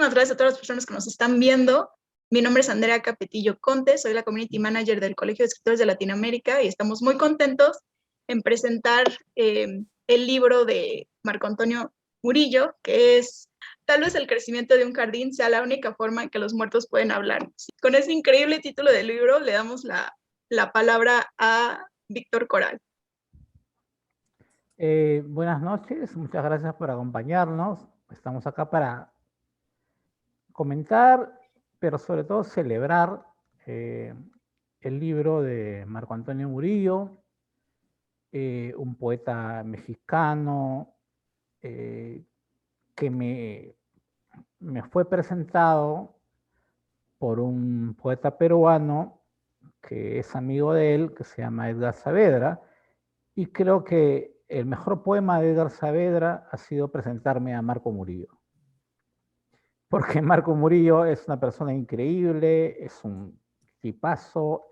muchísimas gracias a todas las personas que nos están viendo. Mi nombre es Andrea Capetillo Conte, soy la Community Manager del Colegio de Escritores de Latinoamérica y estamos muy contentos en presentar el libro de Marco Antonio Murillo, que es Tal vez el crecimiento de un jardín sea la única forma en que los muertos pueden hablar. Con ese increíble título del libro le damos la palabra a Víctor Coral. Buenas noches, muchas gracias por acompañarnos. Estamos acá para comentar, pero sobre todo celebrar el libro de Marco Antonio Murillo, un poeta mexicano que me fue presentado por un poeta peruano que es amigo de él, que se llama Edgar Saavedra, y creo que el mejor poema de Edgar Saavedra ha sido presentarme a Marco Murillo. Porque Marco Murillo es una persona increíble, es un tipazo,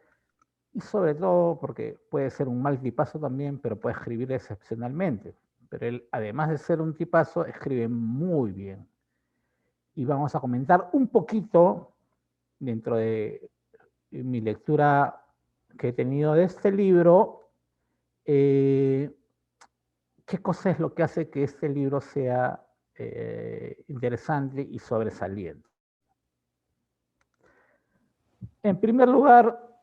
y sobre todo porque puede ser un mal tipazo también, pero puede escribir excepcionalmente. Pero él, además de ser un tipazo, escribe muy bien. Y vamos a comentar un poquito, dentro de mi lectura que he tenido de este libro, qué cosa es lo que hace que este libro sea interesante y sobresaliente. En primer lugar,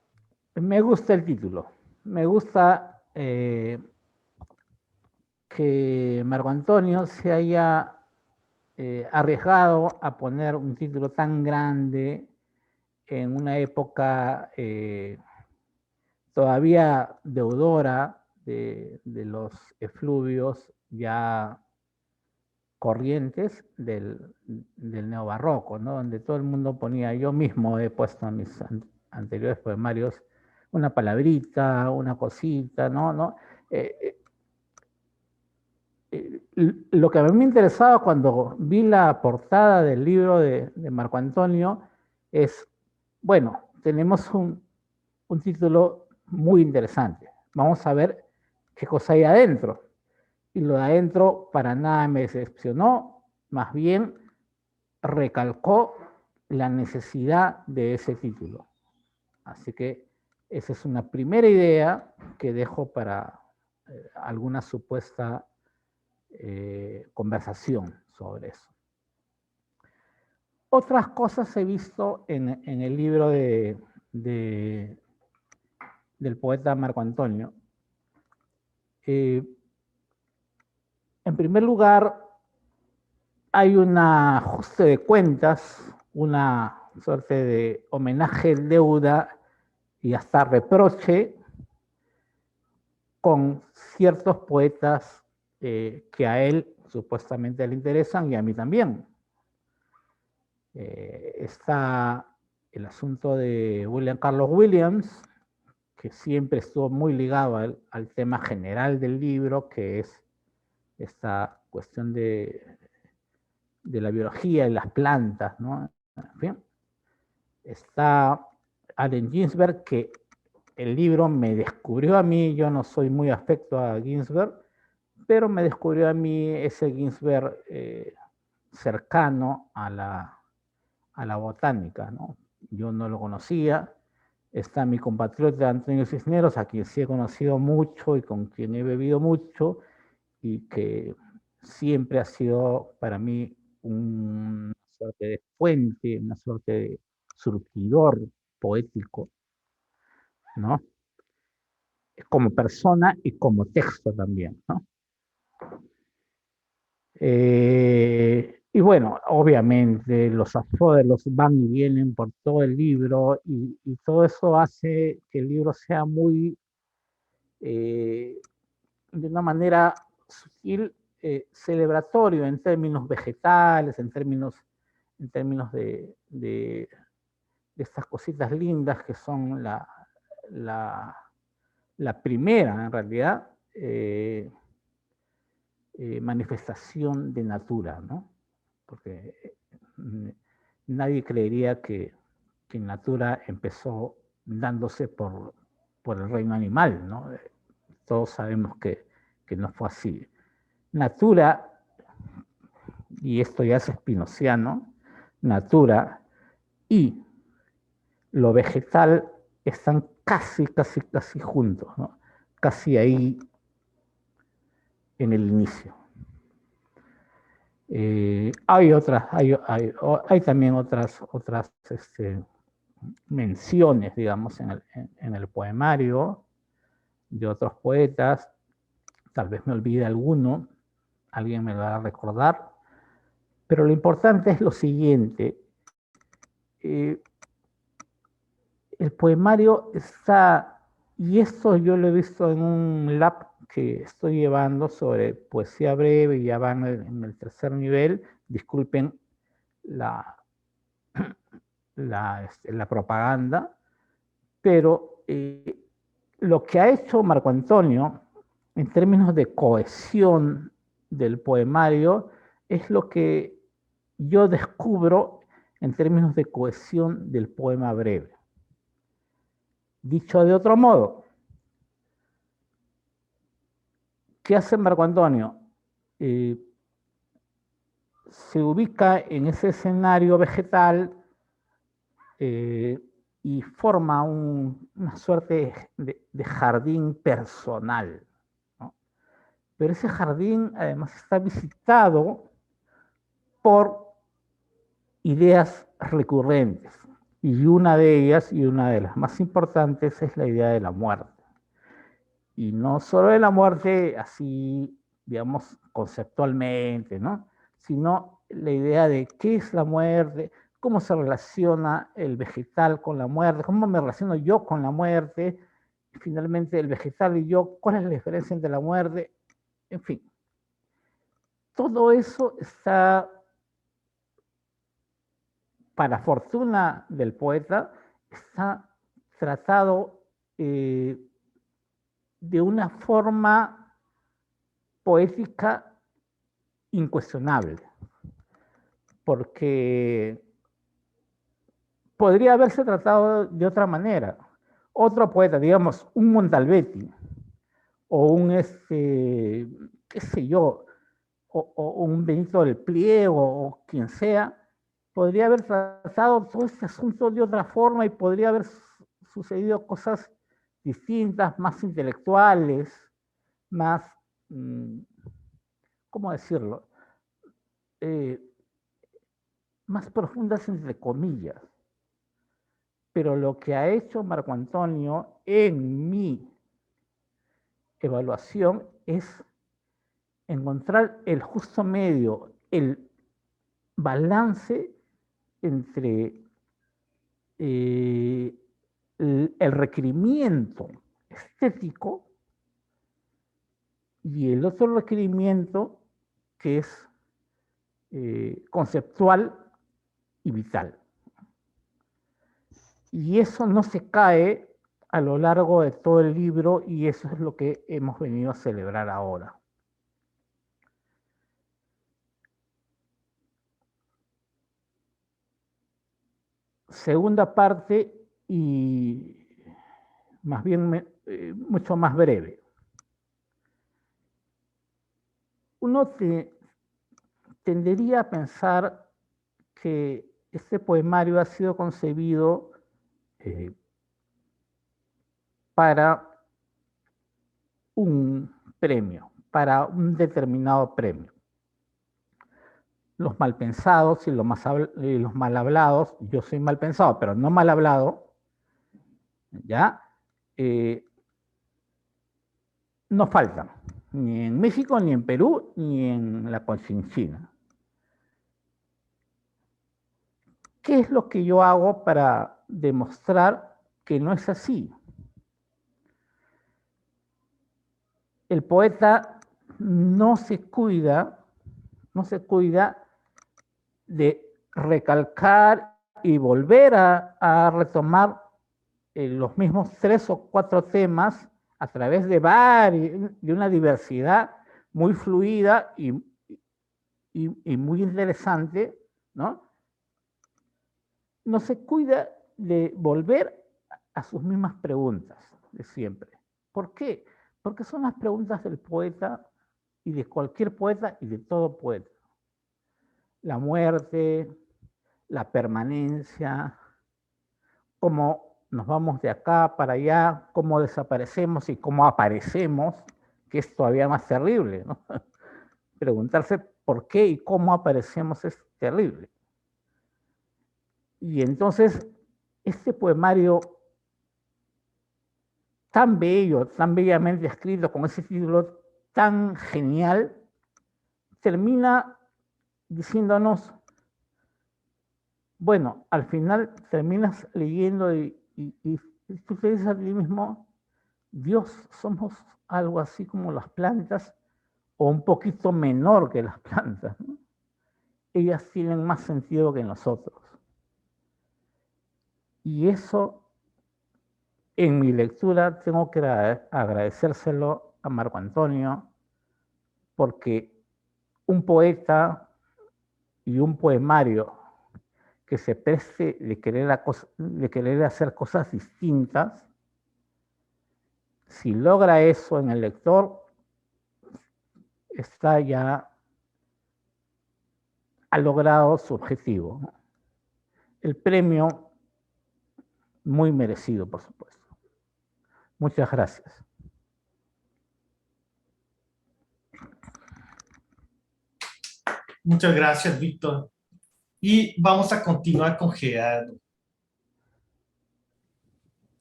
me gusta el título. Me gusta que Marco Antonio se haya arriesgado a poner un título tan grande en una época todavía deudora de los efluvios ya corrientes del neobarroco, ¿no? Donde todo el mundo ponía, yo mismo he puesto en mis anteriores poemarios una palabrita, una cosita, ¿no? Lo que a mí me interesaba cuando vi la portada del libro de Marco Antonio es, bueno, tenemos un título muy interesante. Vamos a ver qué cosa hay adentro. Y lo de adentro para nada me decepcionó, más bien recalcó la necesidad de ese título. Así que esa es una primera idea que dejo para alguna supuesta conversación sobre eso. Otras cosas he visto en el libro del poeta Marco Antonio. En primer lugar, hay un ajuste de cuentas, una suerte de homenaje, deuda y hasta reproche con ciertos poetas que a él supuestamente le interesan y a mí también. Está el asunto de William Carlos Williams, que siempre estuvo muy ligado al tema general del libro, que es esta cuestión de la biología y las plantas, ¿no? En fin. Está Allen Ginsberg, que el libro me descubrió a mí, yo no soy muy afecto a Ginsberg, pero me descubrió a mí ese Ginsberg cercano a la botánica, ¿no? Yo no lo conocía. Está mi compatriota Antonio Cisneros, a quien sí he conocido mucho y con quien he bebido mucho, y que siempre ha sido para mí una suerte de fuente, una suerte de surtidor poético, ¿no? Como persona y como texto también, ¿no? Y bueno, obviamente los afódelos van y vienen por todo el libro y todo eso hace que el libro sea muy, de una manera sutil, celebratorio en términos vegetales, en términos de estas cositas lindas que son la primera, en realidad, manifestación de natura, ¿no? Porque nadie creería que natura empezó dándose por el reino animal, ¿no? Todos sabemos que no fue así. Natura, y esto ya es spinoziano, natura y lo vegetal están casi juntos, ¿no? Casi ahí en el inicio. Hay también otras menciones, digamos, en el poemario de otros poetas. Tal vez me olvide alguno, alguien me lo va a recordar, pero lo importante es lo siguiente. El poemario está, y esto yo lo he visto en un lab que estoy llevando sobre poesía breve, y ya van en el tercer nivel. Disculpen la propaganda, pero lo que ha hecho Marco Antonio en términos de cohesión del poemario es lo que yo descubro en términos de cohesión del poema breve. Dicho de otro modo, ¿qué hace Marco Antonio? Se ubica en ese escenario vegetal y forma una suerte de jardín personal, ¿no? Pero ese jardín además está visitado por ideas recurrentes, y una de ellas, y una de las más importantes, es la idea de la muerte. Y no solo de la muerte así, digamos, conceptualmente, ¿no? Sino la idea de qué es la muerte, cómo se relaciona el vegetal con la muerte, cómo me relaciono yo con la muerte, y finalmente el vegetal y yo, cuál es la diferencia entre la muerte, en fin. Todo eso está, para fortuna del poeta, está tratado de una forma poética incuestionable, porque podría haberse tratado de otra manera. Otro poeta, digamos, un Montalbetti, o un, qué sé yo, o un Benito del Pliego, o quien sea, podría haber tratado todo este asunto de otra forma y podría haber sucedido cosas distintas, más intelectuales, más, ¿cómo decirlo? Más profundas, entre comillas. Pero lo que ha hecho Marco Antonio en mi evaluación es encontrar el justo medio, el balance entre el requerimiento estético y el otro requerimiento que es conceptual y vital. Y eso no se cae a lo largo de todo el libro, y eso es lo que hemos venido a celebrar ahora. Segunda parte, y más bien mucho más breve. Uno tendería a pensar que este poemario ha sido concebido para un premio, para un determinado premio. Los malpensados y los mal hablados, yo soy mal pensado, pero no mal hablado, ¿ya? No faltan, ni en México, ni en Perú, ni en la Conchinchina. ¿Qué es lo que yo hago para demostrar que no es así? El poeta no se cuida de recalcar y volver a retomar los mismos 3 o 4 temas a través de una diversidad muy fluida y muy interesante, ¿no? No se cuida de volver a sus mismas preguntas de siempre. ¿Por qué? Porque son las preguntas del poeta, y de cualquier poeta y de todo poeta. La muerte, la permanencia, cómo nos vamos de acá para allá, cómo desaparecemos y cómo aparecemos, que es todavía más terrible, ¿no? Preguntarse por qué y cómo aparecemos es terrible. Y entonces, este poemario tan bello, tan bellamente escrito, con ese título tan genial, termina diciéndonos, bueno, al final terminas leyendo y tú te dices a ti mismo, Dios, somos algo así como las plantas o un poquito menor que las plantas, ¿no? Ellas tienen más sentido que nosotros. Y eso, en mi lectura, tengo que agradecérselo a Marco Antonio, porque un poeta y un poemario que se preste de querer hacer cosas distintas, si logra eso en el lector, ha logrado su objetivo. El premio, muy merecido, por supuesto. Muchas gracias. Muchas gracias, Víctor. Y vamos a continuar con Gerardo.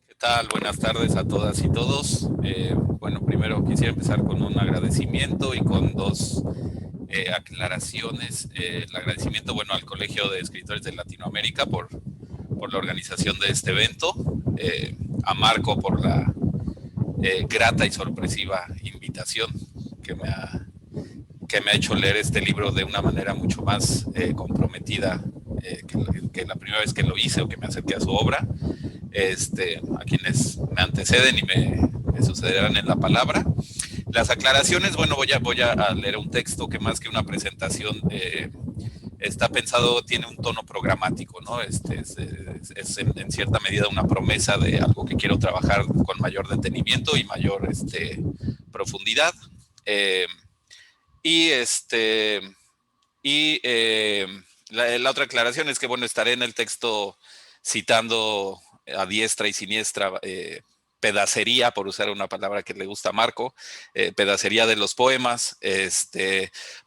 ¿Qué tal? Buenas tardes a todas y todos. Bueno, primero quisiera empezar con un agradecimiento y con dos aclaraciones. El agradecimiento, bueno, al Colegio de Escritores de Latinoamérica por la organización de este evento, a Marco por la grata y sorpresiva invitación que me ha hecho leer este libro de una manera mucho más comprometida que la primera vez que lo hice o que me acerqué a su obra. A quienes me anteceden y me sucederán en la palabra. Las aclaraciones, bueno, voy a leer un texto que más que una presentación está pensado, tiene un tono programático, ¿no? Es en cierta medida una promesa de algo que quiero trabajar con mayor detenimiento y mayor profundidad. La otra aclaración es que, bueno, estaré en el texto citando a diestra y siniestra pedacería, por usar una palabra que le gusta a Marco, pedacería de los poemas,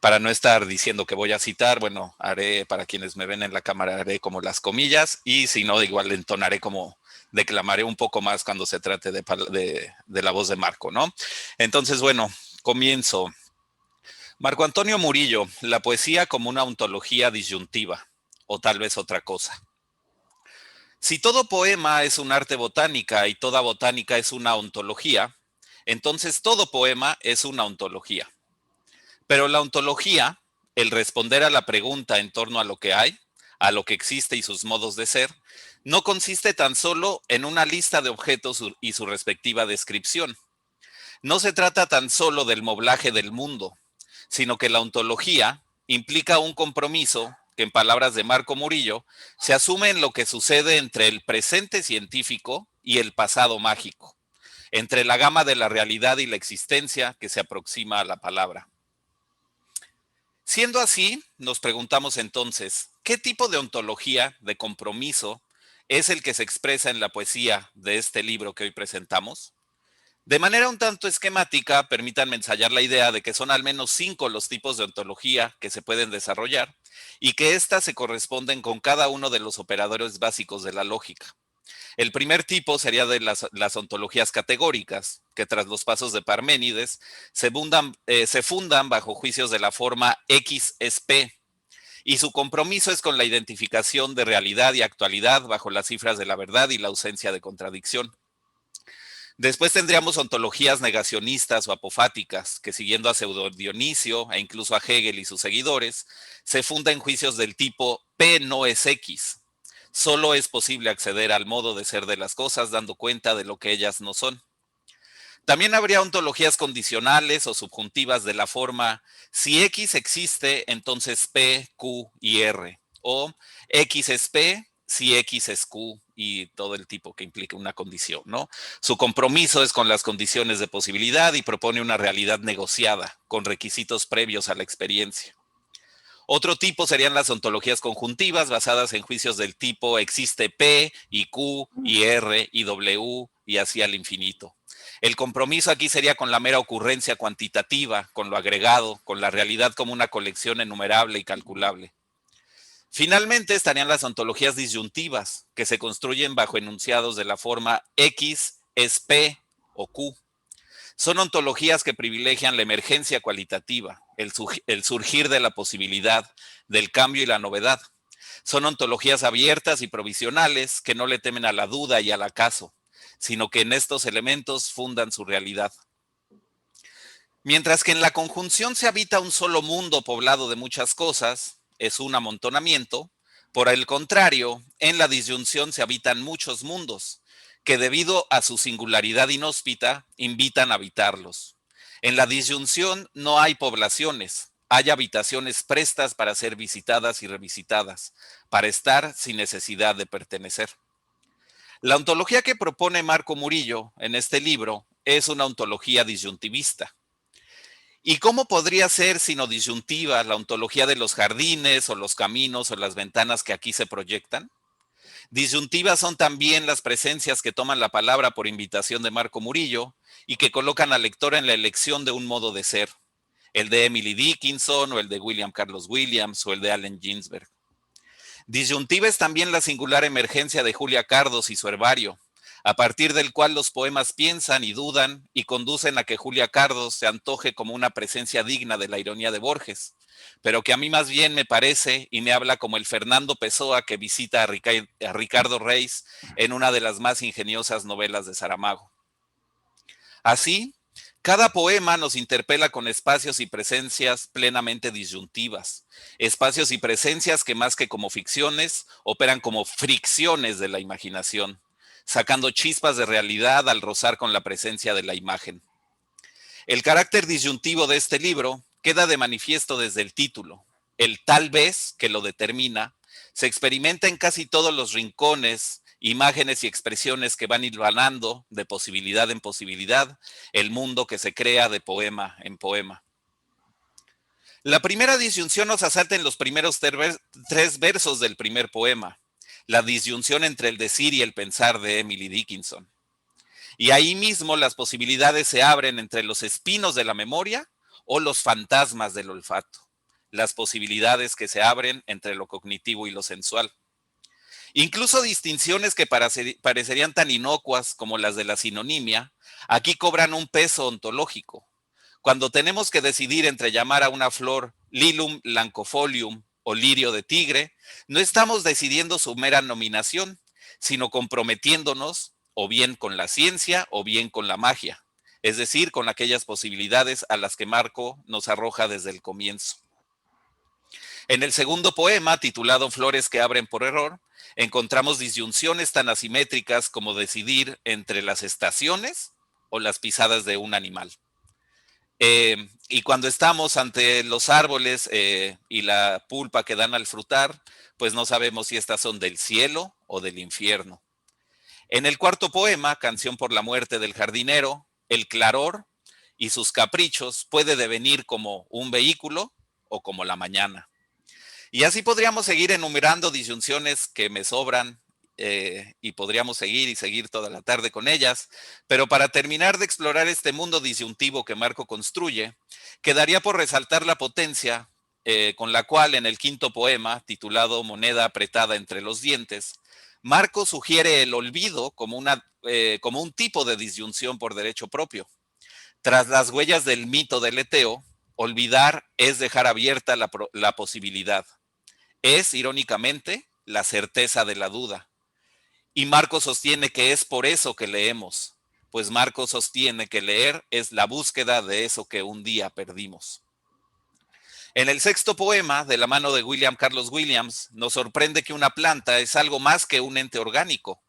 para no estar diciendo que voy a citar, bueno, haré, para quienes me ven en la cámara, haré como las comillas, y si no, igual entonaré como, declamaré un poco más cuando se trate de la voz de Marco, ¿no? Entonces, bueno, comienzo. Marco Antonio Murillo, la poesía como una ontología disyuntiva, o tal vez otra cosa. Si todo poema es un arte botánica y toda botánica es una ontología, entonces todo poema es una ontología. Pero la ontología, el responder a la pregunta en torno a lo que hay, a lo que existe y sus modos de ser, no consiste tan solo en una lista de objetos y su respectiva descripción. No se trata tan solo del moblaje del mundo, sino que la ontología implica un compromiso que, en palabras de Marco Murillo, se asume en lo que sucede entre el presente científico y el pasado mágico, entre la gama de la realidad y la existencia que se aproxima a la palabra. Siendo así, nos preguntamos entonces, ¿qué tipo de ontología, de compromiso, es el que se expresa en la poesía de este libro que hoy presentamos? De manera un tanto esquemática, permítanme ensayar la idea de que son al menos 5 los tipos de ontología que se pueden desarrollar y que éstas se corresponden con cada uno de los operadores básicos de la lógica. El primer tipo sería de las ontologías categóricas, que tras los pasos de Parménides se fundan bajo juicios de la forma X es P, y su compromiso es con la identificación de realidad y actualidad bajo las cifras de la verdad y la ausencia de contradicción. Después tendríamos ontologías negacionistas o apofáticas, que siguiendo a Pseudo Dionisio e incluso a Hegel y sus seguidores, se funda en juicios del tipo P no es X. Solo es posible acceder al modo de ser de las cosas dando cuenta de lo que ellas no son. También habría ontologías condicionales o subjuntivas de la forma si X existe, entonces P, Q y R. O X es P, si X es Q y todo el tipo que implica una condición, ¿no? Su compromiso es con las condiciones de posibilidad y propone una realidad negociada, con requisitos previos a la experiencia. Otro tipo serían las ontologías conjuntivas basadas en juicios del tipo existe P y Q y R y W y así al infinito. El compromiso aquí sería con la mera ocurrencia cuantitativa, con lo agregado, con la realidad como una colección enumerable y calculable. Finalmente estarían las ontologías disyuntivas, que se construyen bajo enunciados de la forma X es P o Q. Son ontologías que privilegian la emergencia cualitativa, el surgir de la posibilidad, del cambio y la novedad. Son ontologías abiertas y provisionales que no le temen a la duda y al acaso, sino que en estos elementos fundan su realidad. Mientras que en la conjunción se habita un solo mundo poblado de muchas cosas, es un amontonamiento. Por el contrario, en la disyunción se habitan muchos mundos, que debido a su singularidad inhóspita, invitan a habitarlos. En la disyunción no hay poblaciones, hay habitaciones prestas para ser visitadas y revisitadas, para estar sin necesidad de pertenecer. La ontología que propone Marco Murillo en este libro es una ontología disyuntivista. ¿Y cómo podría ser sino disyuntiva la ontología de los jardines o los caminos o las ventanas que aquí se proyectan? Disyuntivas son también las presencias que toman la palabra por invitación de Marco Murillo y que colocan al lector en la elección de un modo de ser, el de Emily Dickinson o el de William Carlos Williams o el de Allen Ginsberg. Disyuntiva es también la singular emergencia de Julia Cardos y su herbario, a partir del cual los poemas piensan y dudan y conducen a que Julia Cardos se antoje como una presencia digna de la ironía de Borges, pero que a mí más bien me parece y me habla como el Fernando Pessoa que visita a Ricardo Reis en una de las más ingeniosas novelas de Saramago. Así, cada poema nos interpela con espacios y presencias plenamente disyuntivas, espacios y presencias que más que como ficciones, operan como fricciones de la imaginación, sacando chispas de realidad al rozar con la presencia de la imagen. El carácter disyuntivo de este libro queda de manifiesto desde el título. El tal vez, que lo determina, se experimenta en casi todos los rincones, imágenes y expresiones que van hilvanando de posibilidad en posibilidad el mundo que se crea de poema en poema. La primera disyunción nos asalta en los primeros tres versos del primer poema, la disyunción entre el decir y el pensar de Emily Dickinson. Y ahí mismo las posibilidades se abren entre los espinos de la memoria o los fantasmas del olfato, las posibilidades que se abren entre lo cognitivo y lo sensual. Incluso distinciones que parecerían tan inocuas como las de la sinonimia, aquí cobran un peso ontológico. Cuando tenemos que decidir entre llamar a una flor Lilium lancofolium o lirio de tigre, no estamos decidiendo su mera nominación, sino comprometiéndonos o bien con la ciencia o bien con la magia, es decir, con aquellas posibilidades a las que Marco nos arroja desde el comienzo. En el segundo poema, titulado Flores que abren por error, encontramos disyunciones tan asimétricas como decidir entre las estaciones o las pisadas de un animal. Y cuando estamos ante los árboles y la pulpa que dan al frutar, pues no sabemos si estas son del cielo o del infierno. En el cuarto poema, Canción por la muerte del jardinero, el claror y sus caprichos puede devenir como un vehículo o como la mañana. Y así podríamos seguir enumerando disyunciones que me sobran y podríamos seguir toda la tarde con ellas, pero para terminar de explorar este mundo disyuntivo que Marco construye, quedaría por resaltar la potencia con la cual en el quinto poema, titulado Moneda apretada entre los dientes, Marco sugiere el olvido como un tipo de disyunción por derecho propio. Tras las huellas del mito del Eteo, olvidar es dejar abierta la posibilidad. Es, irónicamente, la certeza de la duda. Y Marco sostiene que es por eso que leemos, pues Marco sostiene que leer es la búsqueda de eso que un día perdimos. En el sexto poema, de la mano de William Carlos Williams, nos sorprende que una planta es algo más que un ente orgánico.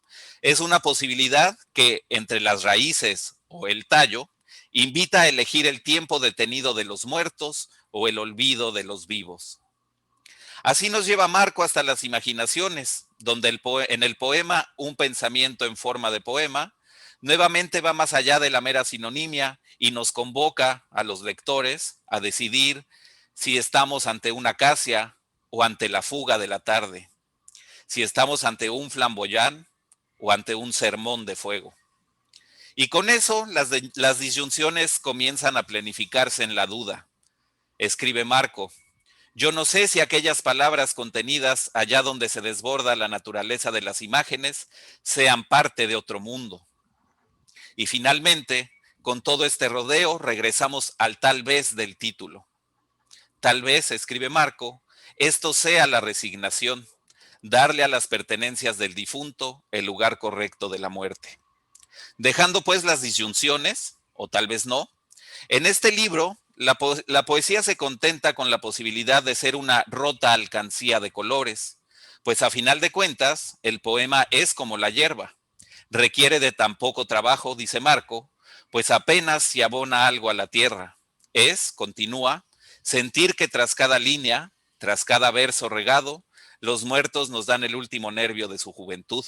Es una posibilidad que, entre las raíces o el tallo, invita a elegir el tiempo detenido de los muertos o el olvido de los vivos. Así nos lleva Marco hasta las imaginaciones, donde en el poema Un pensamiento en forma de poema, nuevamente va más allá de la mera sinonimia y nos convoca a los lectores a decidir si estamos ante una acacia o ante la fuga de la tarde, si estamos ante un flamboyán o ante un sermón de fuego. Y con eso las disyunciones comienzan a planificarse en la duda. Escribe Marco: yo no sé si aquellas palabras contenidas allá donde se desborda la naturaleza de las imágenes sean parte de otro mundo. Y finalmente, con todo este rodeo, regresamos al tal vez del título. Tal vez, escribe Marco, esto sea la resignación, darle a las pertenencias del difunto el lugar correcto de la muerte. Dejando pues las disyunciones, o tal vez no, en este libro la poesía se contenta con la posibilidad de ser una rota alcancía de colores, pues a final de cuentas el poema es como la hierba, requiere de tan poco trabajo, dice Marco, pues apenas si abona algo a la tierra. Es, continúa, sentir que tras cada línea, tras cada verso regado, los muertos nos dan el último nervio de su juventud.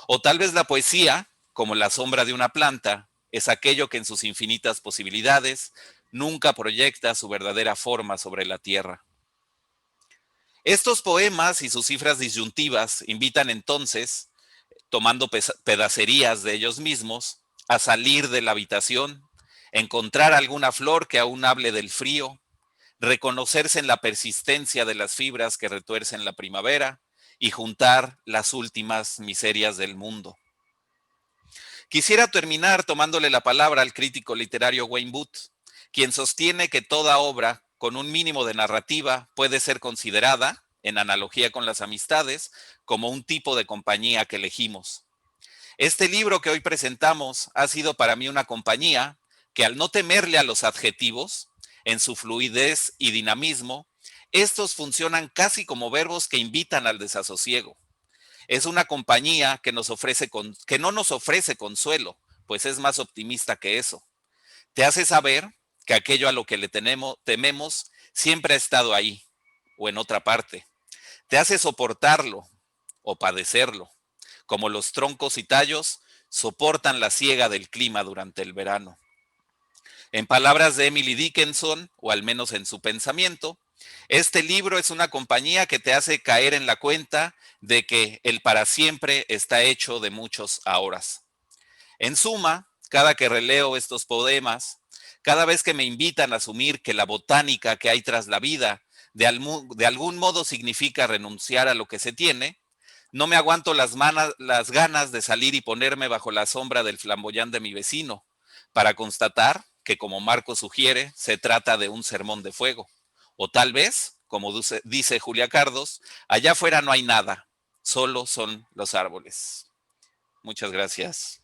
O tal vez la poesía, como la sombra de una planta, es aquello que en sus infinitas posibilidades nunca proyecta su verdadera forma sobre la tierra. Estos poemas y sus cifras disyuntivas invitan entonces, tomando pedacerías de ellos mismos, a salir de la habitación, encontrar alguna flor que aún hable del frío, reconocerse en la persistencia de las fibras que retuercen la primavera y juntar las últimas miserias del mundo. Quisiera terminar tomándole la palabra al crítico literario Wayne Booth, quien sostiene que toda obra con un mínimo de narrativa puede ser considerada, en analogía con las amistades, como un tipo de compañía que elegimos. Este libro que hoy presentamos ha sido para mí una compañía que, al no temerle a los adjetivos, en su fluidez y dinamismo, estos funcionan casi como verbos que invitan al desasosiego. Es una compañía que no nos ofrece consuelo, pues es más optimista que eso. Te hace saber que aquello a lo que le tememos siempre ha estado ahí o en otra parte. Te hace soportarlo o padecerlo, como los troncos y tallos soportan la siega del clima durante el verano. En palabras de Emily Dickinson, o al menos en su pensamiento, este libro es una compañía que te hace caer en la cuenta de que el para siempre está hecho de muchos ahoras. En suma, cada que releo estos poemas, cada vez que me invitan a asumir que la botánica que hay tras la vida de algún modo significa renunciar a lo que se tiene, no me aguanto las ganas de salir y ponerme bajo la sombra del flamboyán de mi vecino, para constatar que, como Marco sugiere, se trata de un sermón de fuego. O tal vez, como dice Julia Cardos, allá afuera no hay nada, solo son los árboles. Muchas gracias.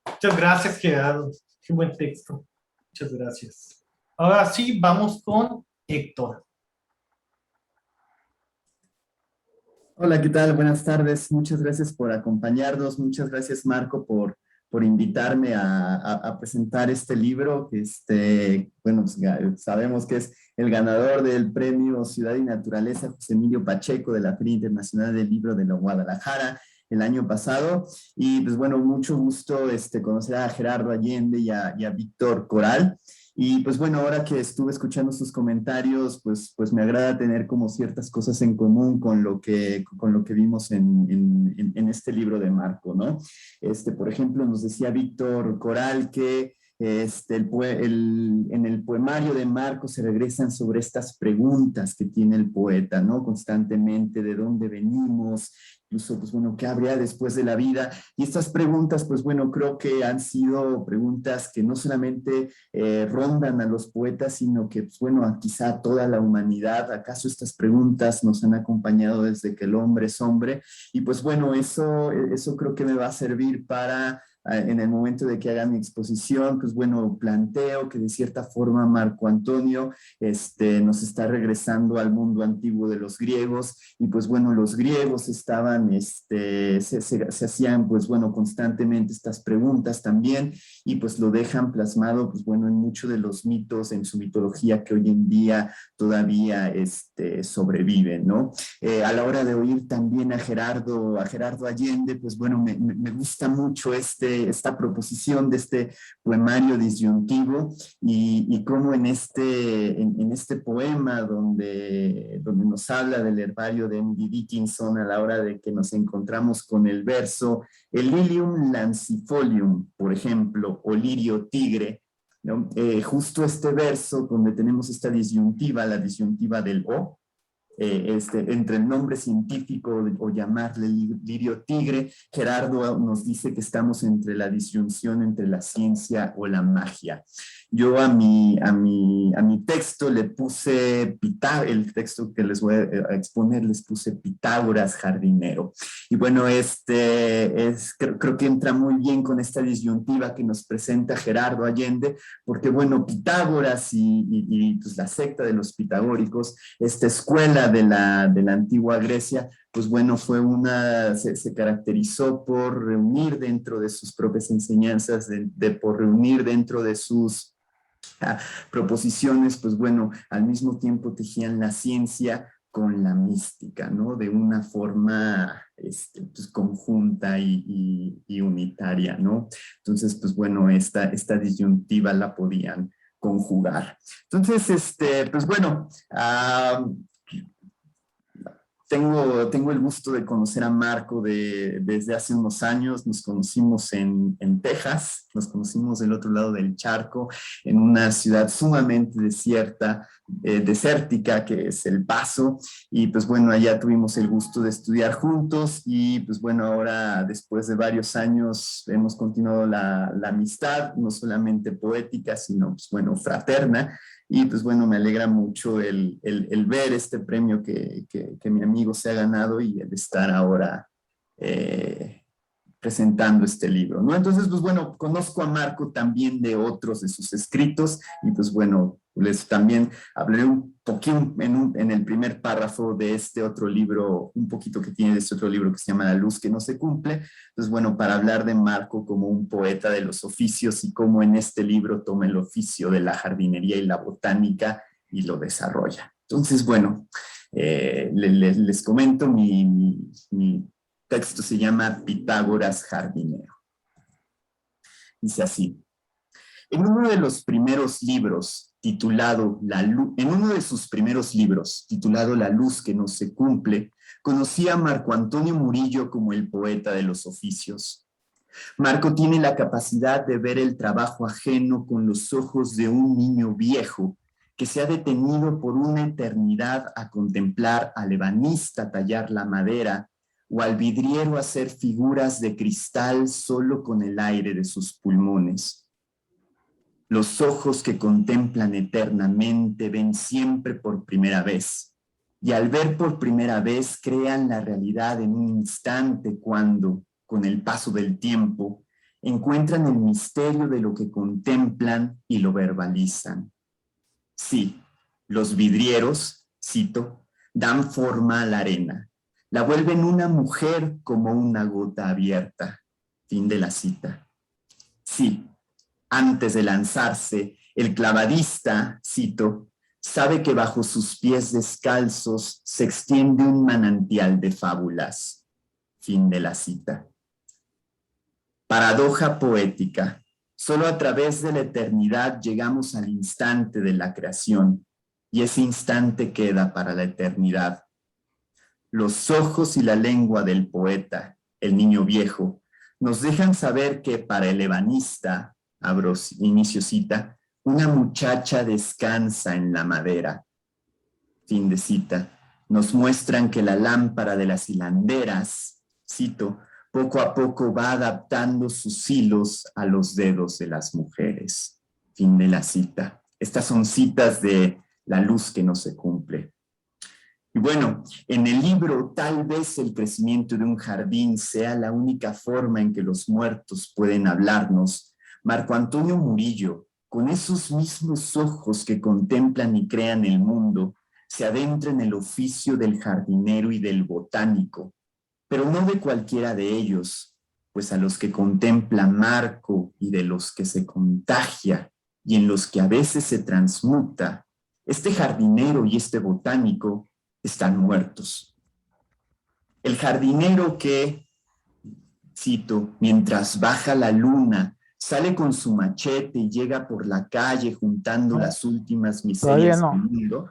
Muchas gracias, Gerardo. Qué buen texto. Muchas gracias. Ahora sí, vamos con Héctor. Hola, ¿qué tal? Buenas tardes. Muchas gracias por acompañarnos. Muchas gracias, Marco, por invitarme a presentar este libro. Bueno, pues, sabemos que es el ganador del premio Ciudad y Naturaleza José Emilio Pacheco de la Feria Internacional del Libro de la Guadalajara el año pasado. Y pues bueno, mucho gusto conocer a Gerardo Allende y a Víctor Coral. Y pues bueno, ahora que estuve escuchando sus comentarios, pues me agrada tener como ciertas cosas en común con lo que vimos en este libro de Marco, ¿no? Por ejemplo, nos decía Víctor Coral que en el poemario de Marco se regresan sobre estas preguntas que tiene el poeta, ¿no? Constantemente, ¿de dónde venimos? Incluso, pues bueno, ¿qué habría después de la vida? Y estas preguntas, pues bueno, creo que han sido preguntas que no solamente rondan a los poetas, sino que, pues bueno, quizá a toda la humanidad. ¿Acaso estas preguntas nos han acompañado desde que el hombre es hombre? Y pues bueno, eso creo que me va a servir para en el momento de que haga mi exposición, pues bueno, planteo que de cierta forma Marco Antonio nos está regresando al mundo antiguo de los griegos, y pues bueno, los griegos estaban, se hacían pues bueno constantemente estas preguntas también, y pues lo dejan plasmado pues bueno en muchos de los mitos, en su mitología que hoy en día todavía sobreviven, ¿no? A la hora de oír también a Gerardo Allende, pues bueno, me gusta mucho este esta proposición de este poemario disyuntivo y cómo en este poema donde nos habla del herbario de M.D. Dickinson a la hora de que nos encontramos con el verso el Lilium lancifolium, por ejemplo, o lirio tigre, ¿no? Justo este verso donde tenemos esta disyuntiva, la disyuntiva del O, entre el nombre científico o llamarle lirio tigre, Gerardo nos dice que estamos entre la disyunción entre la ciencia o la magia. Yo a mi texto le puse el texto que les voy a exponer, les puse Pitágoras jardinero. Y bueno, creo que entra muy bien con esta disyuntiva que nos presenta Gerardo Allende, porque bueno, Pitágoras y pues, la secta de los pitagóricos, esta escuela de la antigua Grecia, pues bueno, se caracterizó por reunir dentro de sus propias enseñanzas, por reunir dentro de sus proposiciones, pues bueno, al mismo tiempo tejían la ciencia con la mística, ¿no? De una forma pues, conjunta y unitaria, ¿no? Entonces, pues bueno, esta disyuntiva la podían conjugar. Entonces, pues bueno, tengo el gusto de conocer a Marco desde hace unos años. Nos conocimos en Texas, nos conocimos del otro lado del charco, en una ciudad sumamente desértica, que es El Paso, y pues bueno, allá tuvimos el gusto de estudiar juntos, y pues bueno, ahora después de varios años hemos continuado la amistad, no solamente poética, sino pues bueno, fraterna. Y pues bueno, me alegra mucho el ver este premio que mi amigo se ha ganado y el estar ahora presentando este libro, ¿no? Entonces, pues bueno, conozco a Marco también de otros de sus escritos y pues bueno, les también hablaré un poquito en el primer párrafo de este otro libro, un poquito que tiene de este otro libro que se llama La luz que no se cumple. Entonces, bueno, para hablar de Marco como un poeta de los oficios y cómo en este libro toma el oficio de la jardinería y la botánica y lo desarrolla. Entonces, bueno, les comento, mi texto se llama Pitágoras jardinero. Dice así: en uno de sus primeros libros, titulado La luz que no se cumple, conocí a Marco Antonio Murillo como el poeta de los oficios. Marco tiene la capacidad de ver el trabajo ajeno con los ojos de un niño viejo que se ha detenido por una eternidad a contemplar al ebanista tallar la madera o al vidriero hacer figuras de cristal solo con el aire de sus pulmones. Los ojos que contemplan eternamente ven siempre por primera vez, y al ver por primera vez crean la realidad en un instante cuando, con el paso del tiempo, encuentran el misterio de lo que contemplan y lo verbalizan. Sí, los vidrieros, cito, dan forma a la arena, la vuelven una mujer como una gota abierta. Fin de la cita. Sí, antes de lanzarse, el clavadista, cito, sabe que bajo sus pies descalzos se extiende un manantial de fábulas. Fin de la cita. Paradoja poética. Solo a través de la eternidad llegamos al instante de la creación, y ese instante queda para la eternidad. Los ojos y la lengua del poeta, el niño viejo, nos dejan saber que para el ebanista, abro inicio cita, una muchacha descansa en la madera. Fin de cita. Nos muestran que la lámpara de las hilanderas, cito, poco a poco va adaptando sus hilos a los dedos de las mujeres. Fin de la cita. Estas son citas de La luz que no se cumple. Y bueno, en el libro tal vez el crecimiento de un jardín sea la única forma en que los muertos pueden hablarnos. Marco Antonio Murillo, con esos mismos ojos que contemplan y crean el mundo, se adentra en el oficio del jardinero y del botánico, pero no de cualquiera de ellos, pues a los que contempla Marco y de los que se contagia y en los que a veces se transmuta, este jardinero y este botánico están muertos. El jardinero que, Cito, mientras baja la luna, sale con su machete y llega por la calle juntando las últimas Todavía miserias no. del mundo.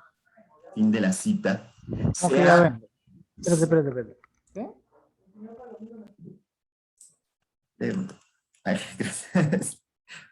Fin de la cita. ¿Cómo que ya ven? Espérate. ¿Qué? Ay, gracias.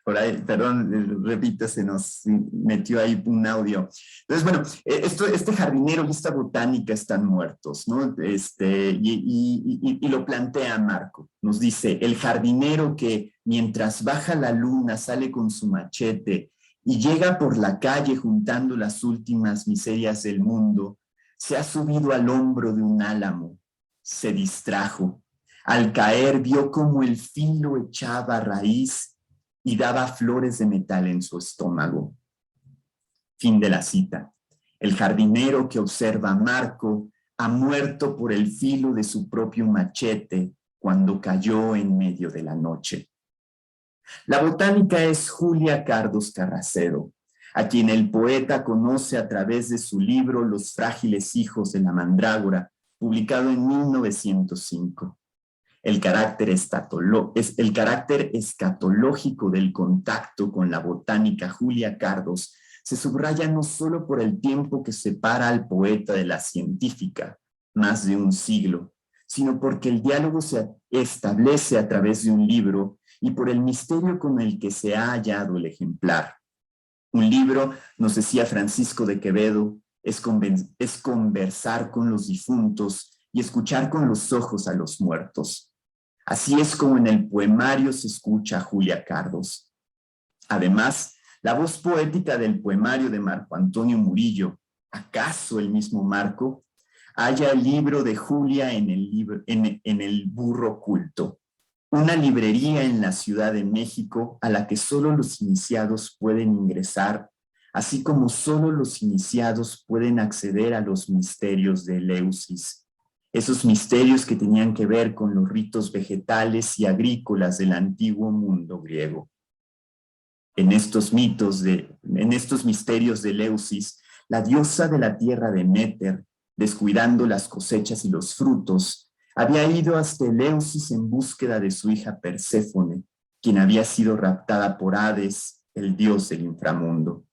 Por ahí, perdón, repito, se nos metió ahí un audio. Entonces, bueno, este jardinero y esta botánica están muertos, ¿no? Y lo plantea Marco. Nos dice, el jardinero que mientras baja la luna sale con su machete y llega por la calle juntando las últimas miserias del mundo, se ha subido al hombro de un álamo, se distrajo. Al caer vio como el filo echaba raíz y daba flores de metal en su estómago. Fin de la cita. El jardinero que observa a Marco ha muerto por el filo de su propio machete cuando cayó en medio de la noche. La botánica es Julia Cardos Carracedo, a quien el poeta conoce a través de su libro Los frágiles hijos de la mandrágora, publicado en 1905. El carácter escatológico del contacto con la botánica Julia Cardos se subraya no solo por el tiempo que separa al poeta de la científica, más de un siglo, sino porque el diálogo se establece a través de un libro y por el misterio con el que se ha hallado el ejemplar. Un libro, nos decía Francisco de Quevedo, es conversar con los difuntos y escuchar con los ojos a los muertos. Así es como en el poemario se escucha a Julia Cardos. Además, la voz poética del poemario de Marco Antonio Murillo, ¿acaso el mismo Marco?, halla el libro de Julia en el Burro Oculto, una librería en la Ciudad de México a la que solo los iniciados pueden ingresar, así como solo los iniciados pueden acceder a los misterios de Eleusis. Esos misterios que tenían que ver con los ritos vegetales y agrícolas del antiguo mundo griego. En estos misterios de Eleusis, la diosa de la tierra Deméter, descuidando las cosechas y los frutos, había ido hasta Eleusis en búsqueda de su hija Perséfone, quien había sido raptada por Hades, el dios del inframundo.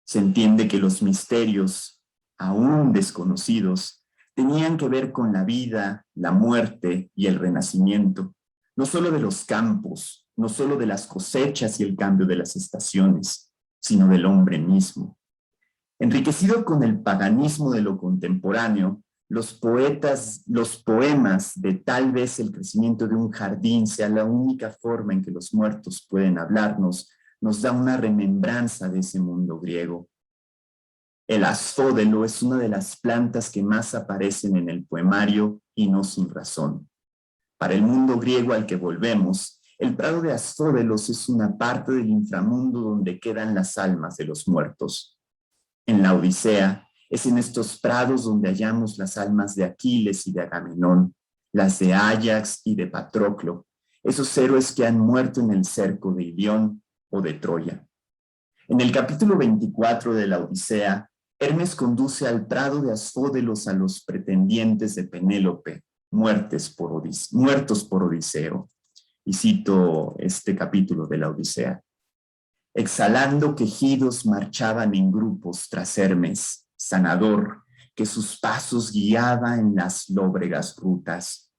Se entiende que los misterios, aún desconocidos, tenían que ver con la vida, la muerte y el renacimiento, no solo de los campos, no solo de las cosechas y el cambio de las estaciones, sino del hombre mismo. Enriquecido con el paganismo de lo contemporáneo, los poemas de tal vez el crecimiento de un jardín sea la única forma en que los muertos pueden hablarnos, nos da una remembranza de ese mundo griego. El asfódelo es una de las plantas que más aparecen en el poemario y no sin razón. Para el mundo griego al que volvemos, el prado de asfódelos es una parte del inframundo donde quedan las almas de los muertos. En la Odisea, es en estos prados donde hallamos las almas de Aquiles y de Agamenón, las de Áyax y de Patroclo, esos héroes que han muerto en el cerco de Ilión o de Troya. En el capítulo 24 de la Odisea, Hermes conduce al prado de asfódelos a los pretendientes de Penélope, muertos por Odiseo. Y cito este capítulo de la Odisea. Exhalando quejidos marchaban en grupos tras Hermes, sanador, que sus pasos guiaba en las lóbregas rutas.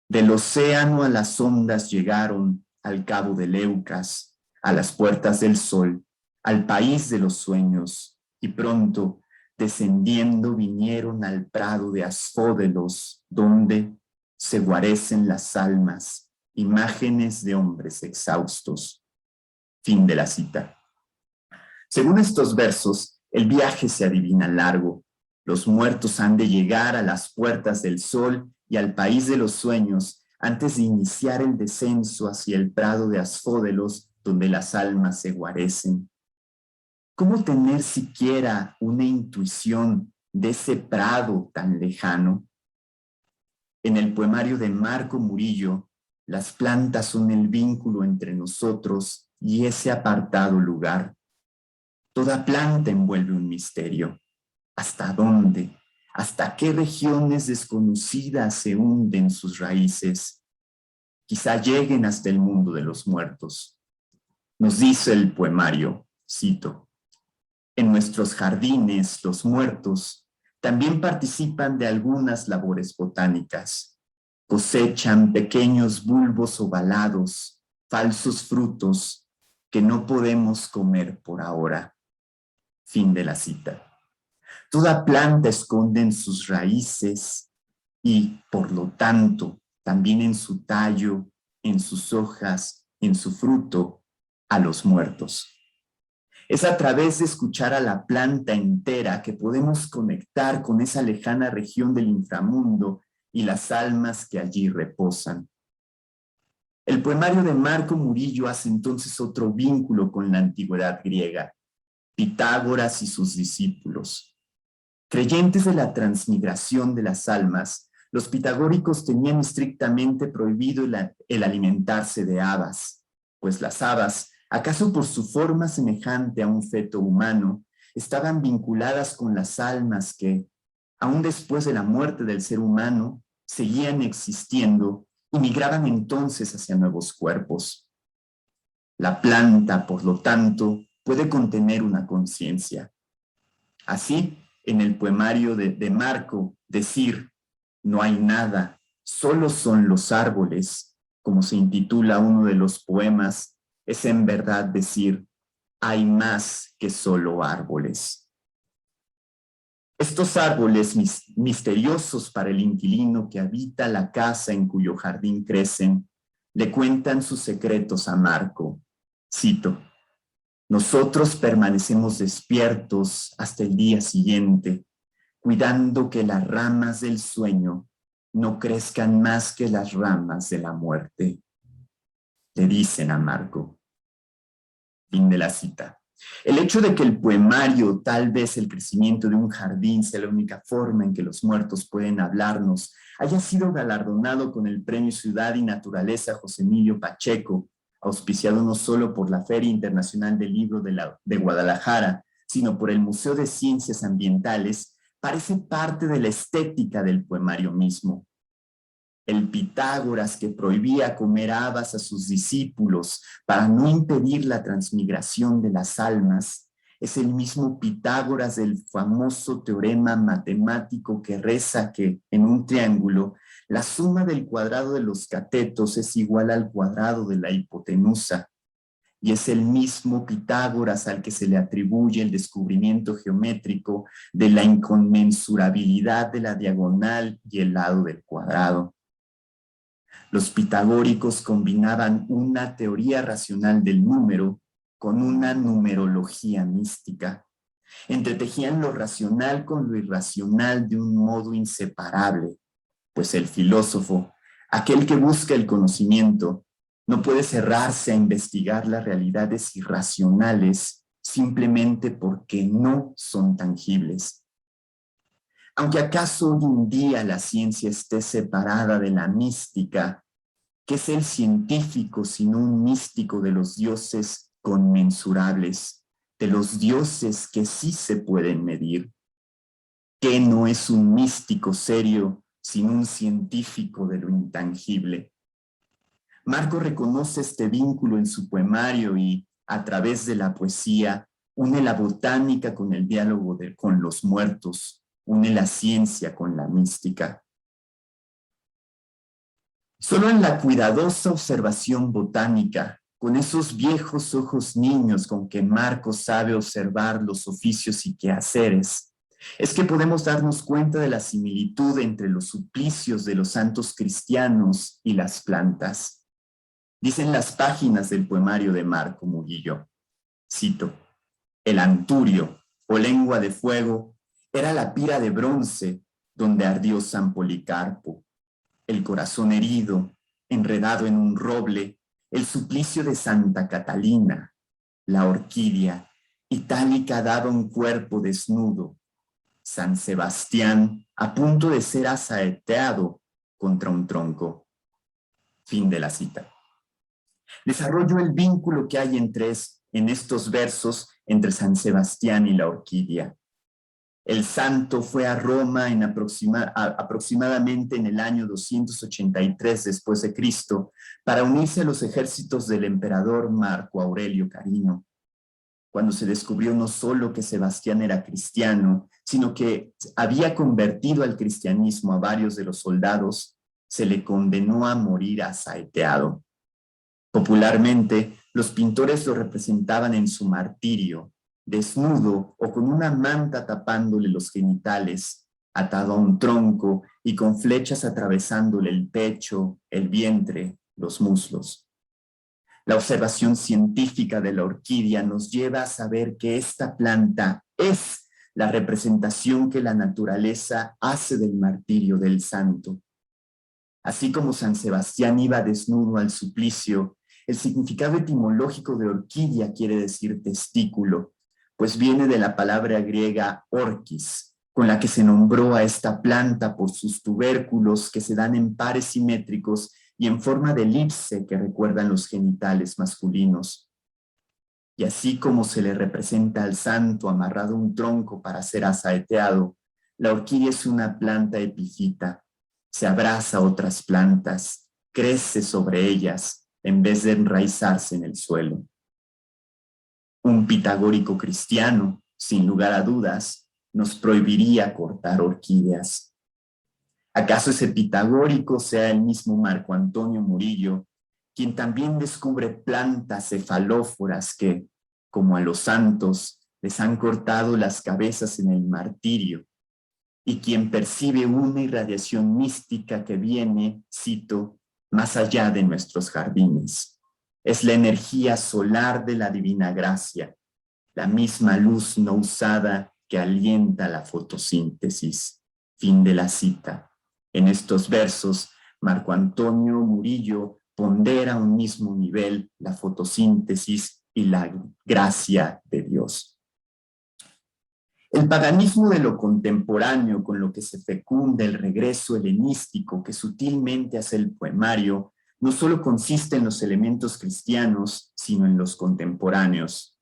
Del océano a las ondas llegaron, al cabo de Leucas, a las puertas del sol, al país de los sueños, y pronto, descendiendo, vinieron al prado de asfódelos, donde se guarecen las almas, imágenes de hombres exhaustos. Fin de la cita. Según estos versos, el viaje se adivina largo. Los muertos han de llegar a las puertas del sol y al país de los sueños antes de iniciar el descenso hacia el prado de asfódelos, donde las almas se guarecen. ¿Cómo tener siquiera una intuición de ese prado tan lejano? En el poemario de Marco Murillo, las plantas son el vínculo entre nosotros y ese apartado lugar. Toda planta envuelve un misterio. ¿Hasta dónde? ¿Hasta qué regiones desconocidas se hunden sus raíces? quizá lleguen hasta el mundo de los muertos. Nos dice el poemario, cito, en nuestros jardines los muertos también participan de algunas labores botánicas. Cosechan pequeños bulbos ovalados, falsos frutos que no podemos comer por ahora. Fin de la cita. Toda planta esconde en sus raíces y, por lo tanto, también en su tallo, en sus hojas, en su fruto, a los muertos. Es a través de escuchar a la planta entera que podemos conectar con esa lejana región del inframundo y las almas que allí reposan. El poemario de Marco Murillo hace entonces otro vínculo con la antigüedad griega, Pitágoras y sus discípulos. Creyentes de la transmigración de las almas, los pitagóricos tenían estrictamente prohibido el alimentarse de habas, pues las habas, acaso por su forma semejante a un feto humano, estaban vinculadas con las almas que, aún después de la muerte del ser humano, seguían existiendo y migraban entonces hacia nuevos cuerpos. La planta, por lo tanto, puede contener una conciencia. Así, en el poemario de Marco, decir no hay nada, solo son los árboles, como se intitula uno de los poemas, es en verdad decir hay más que solo árboles. Estos árboles misteriosos para el inquilino que habita la casa en cuyo jardín crecen, le cuentan sus secretos a Marco. Cito, nosotros permanecemos despiertos hasta el día siguiente, cuidando que las ramas del sueño no crezcan más que las ramas de la muerte. Le dicen a Marco. Fin de la cita. El hecho de que el poemario, tal vez el crecimiento de un jardín, sea la única forma en que los muertos pueden hablarnos, haya sido galardonado con el Premio Ciudad y Naturaleza José Emilio Pacheco, auspiciado no solo por la Feria Internacional del Libro de Guadalajara, sino por el Museo de Ciencias Ambientales, parece parte de la estética del poemario mismo. El Pitágoras que prohibía comer habas a sus discípulos para no impedir la transmigración de las almas, es el mismo Pitágoras del famoso teorema matemático que reza que, en un triángulo, la suma del cuadrado de los catetos es igual al cuadrado de la hipotenusa, y es el mismo Pitágoras al que se le atribuye el descubrimiento geométrico de la inconmensurabilidad de la diagonal y el lado del cuadrado. Los pitagóricos combinaban una teoría racional del número con una numerología mística. Entretejían lo racional con lo irracional de un modo inseparable, pues el filósofo, aquel que busca el conocimiento, no puede cerrarse a investigar las realidades irracionales simplemente porque no son tangibles. Aunque acaso hoy en día la ciencia esté separada de la mística, ¿qué es el científico sino un místico de los dioses conmensurables, de los dioses que sí se pueden medir? ¿Qué no es un místico serio sino un científico de lo intangible? Marco reconoce este vínculo en su poemario y, a través de la poesía, une la botánica con el diálogo con los muertos, une la ciencia con la mística. Solo en la cuidadosa observación botánica, con esos viejos ojos niños con que Marco sabe observar los oficios y quehaceres, es que podemos darnos cuenta de la similitud entre los suplicios de los santos cristianos y las plantas. Dicen las páginas del poemario de Marco Murillo, cito, el anturio, o lengua de fuego, era la pira de bronce donde ardió San Policarpo, el corazón herido, enredado en un roble, el suplicio de Santa Catalina, la orquídea, Itálica daba un cuerpo desnudo, San Sebastián a punto de ser asaeteado contra un tronco. Fin de la cita. Desarrollo el vínculo que hay en estos versos entre San Sebastián y la orquídea. El santo fue a Roma en aproximadamente en el año 283 después de Cristo para unirse a los ejércitos del emperador Marco Aurelio Carino. Cuando se descubrió no solo que Sebastián era cristiano, sino que había convertido al cristianismo a varios de los soldados, se le condenó a morir asaeteado. Popularmente, los pintores lo representaban en su martirio, desnudo o con una manta tapándole los genitales, atado a un tronco y con flechas atravesándole el pecho, el vientre, los muslos. La observación científica de la orquídea nos lleva a saber que esta planta es la representación que la naturaleza hace del martirio del santo. Así como San Sebastián iba desnudo al suplicio, el significado etimológico de orquídea quiere decir testículo, pues viene de la palabra griega orquis, con la que se nombró a esta planta por sus tubérculos que se dan en pares simétricos y en forma de elipse que recuerdan los genitales masculinos. Y así como se le representa al santo amarrado a un tronco para ser asaeteado, la orquídea es una planta epifita, se abraza a otras plantas, crece sobre ellas en vez de enraizarse en el suelo. Un pitagórico cristiano, sin lugar a dudas, nos prohibiría cortar orquídeas. ¿Acaso ese pitagórico sea el mismo Marco Antonio Murillo, quien también descubre plantas cefalóforas que, como a los santos, les han cortado las cabezas en el martirio, y quien percibe una irradiación mística que viene, cito, más allá de nuestros jardines? Es la energía solar de la divina gracia, la misma luz no usada que alienta la fotosíntesis. Fin de la cita. En estos versos, Marco Antonio Murillo pondera a un mismo nivel la fotosíntesis y la gracia de Dios. El paganismo de lo contemporáneo con lo que se fecunda el regreso helenístico que sutilmente hace el poemario no solo consiste en los elementos cristianos, sino en los contemporáneos.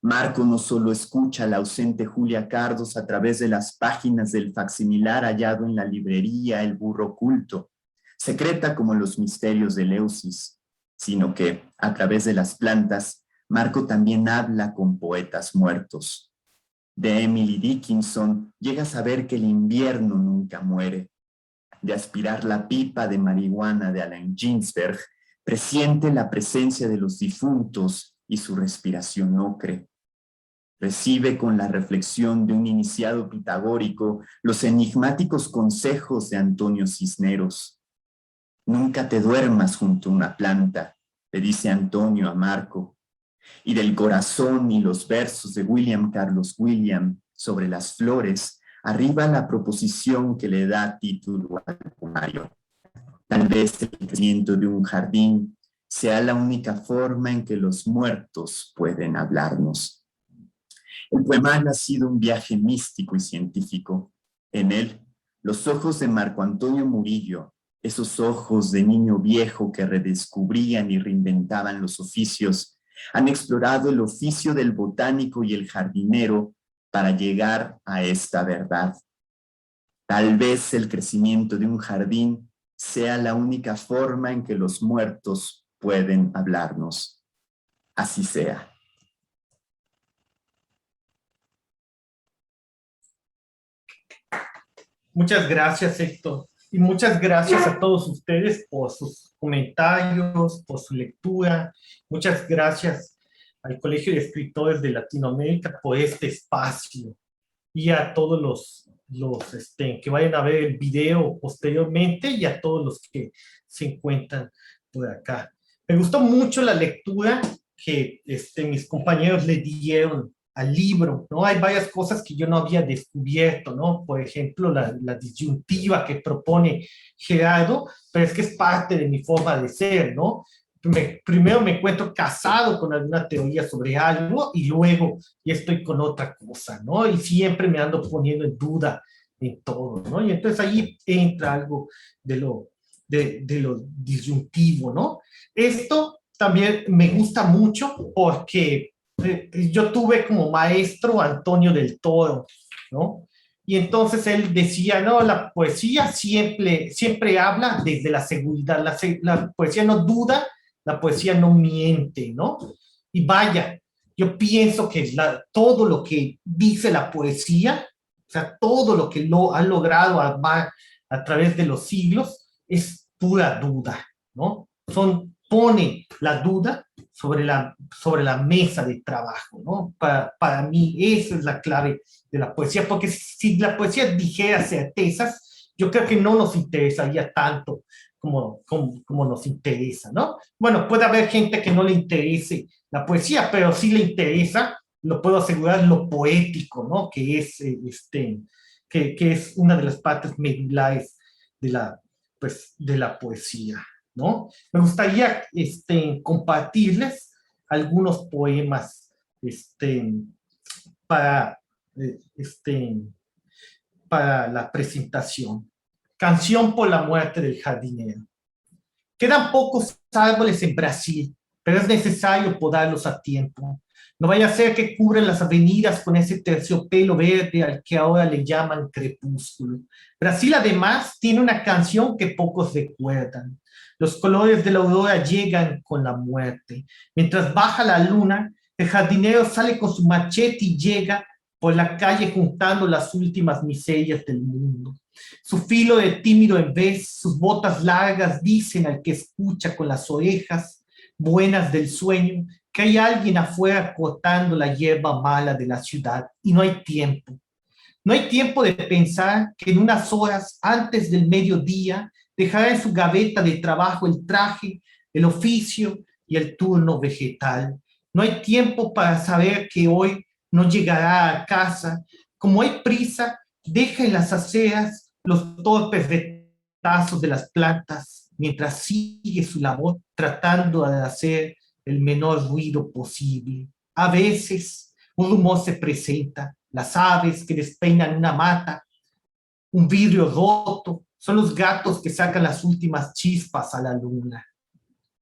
Marco no solo escucha a la ausente Julia Cardos a través de las páginas del facsimilar hallado en la librería El Burro Oculto, secreta como los misterios de Eleusis, sino que, a través de las plantas, Marco también habla con poetas muertos. De Emily Dickinson llega a saber que el invierno nunca muere. De aspirar la pipa de marihuana de Allen Ginsberg, presiente la presencia de los difuntos y su respiración ocre. Recibe con la reflexión de un iniciado pitagórico los enigmáticos consejos de Antonio Cisneros. Nunca te duermas junto a una planta, le dice Antonio a Marco. Y del corazón y los versos de William Carlos Williams sobre las flores, arriba la proposición que le da título al poemario. Tal vez el crecimiento de un jardín sea la única forma en que los muertos pueden hablarnos. El poemario ha sido un viaje místico y científico. En él, los ojos de Marco Antonio Murillo, esos ojos de niño viejo que redescubrían y reinventaban los oficios, han explorado el oficio del botánico y el jardinero para llegar a esta verdad. Tal vez el crecimiento de un jardín sea la única forma en que los muertos pueden hablarnos. Así sea. Muchas gracias, Héctor. Y muchas gracias a todos ustedes por sus comentarios, por su lectura. Muchas gracias al Colegio de Escritores de Latinoamérica por este espacio. Y a todos los que vayan a ver el video posteriormente y a todos los que se encuentran por acá. Me gustó mucho la lectura que mis compañeros le dieron al libro, ¿no? Hay varias cosas que yo no había descubierto, ¿no? Por ejemplo, la disyuntiva que propone Gerardo, pero es que es parte de mi forma de ser, ¿no? Primero me encuentro casado con alguna teoría sobre algo y luego ya estoy con otra cosa, ¿no? Y siempre me ando poniendo en duda en todo, ¿no? Y entonces ahí entra algo de lo disyuntivo, ¿no? Esto también me gusta mucho porque yo tuve como maestro Antonio del Toro, ¿no? Y entonces él decía, no, la poesía siempre habla desde la seguridad, la poesía no duda, la poesía no miente, ¿no? Y vaya, yo pienso que todo lo que dice la poesía, o sea, todo lo que ha logrado a través de los siglos, es pura duda, ¿no? Pone la duda sobre la mesa de trabajo, ¿no? Para mí esa es la clave de la poesía, porque si la poesía dijera certezas, yo creo que no nos interesaría tanto como nos interesa, ¿no? Bueno, puede haber gente que no le interese la poesía, pero sí le interesa, lo puedo asegurar, lo poético, ¿no? Que es, que es una de las partes medulares de la poesía, ¿no? Me gustaría compartirles algunos poemas para la presentación. Canción por la muerte del jardinero. Quedan pocos árboles en Brasil, pero es necesario podarlos a tiempo. No vaya a ser que cubran las avenidas con ese terciopelo verde al que ahora le llaman crepúsculo. Brasil además tiene una canción que pocos recuerdan. Los colores de la aurora llegan con la muerte. Mientras baja la luna, el jardinero sale con su machete y llega por la calle juntando las últimas miserias del mundo. Su filo de tímido en vez, sus botas largas dicen al que escucha con las orejas buenas del sueño que hay alguien afuera cortando la hierba mala de la ciudad y no hay tiempo. No hay tiempo de pensar que en unas horas antes del mediodía dejará en su gaveta de trabajo el traje, el oficio y el turno vegetal. No hay tiempo para saber que hoy no llegará a casa. Como hay prisa, deja en las aceras los torpes retazos de las plantas mientras sigue su labor tratando de hacer el menor ruido posible. A veces un rumor se presenta, las aves que despeinan una mata, un vidrio roto, son los gatos que sacan las últimas chispas a la luna.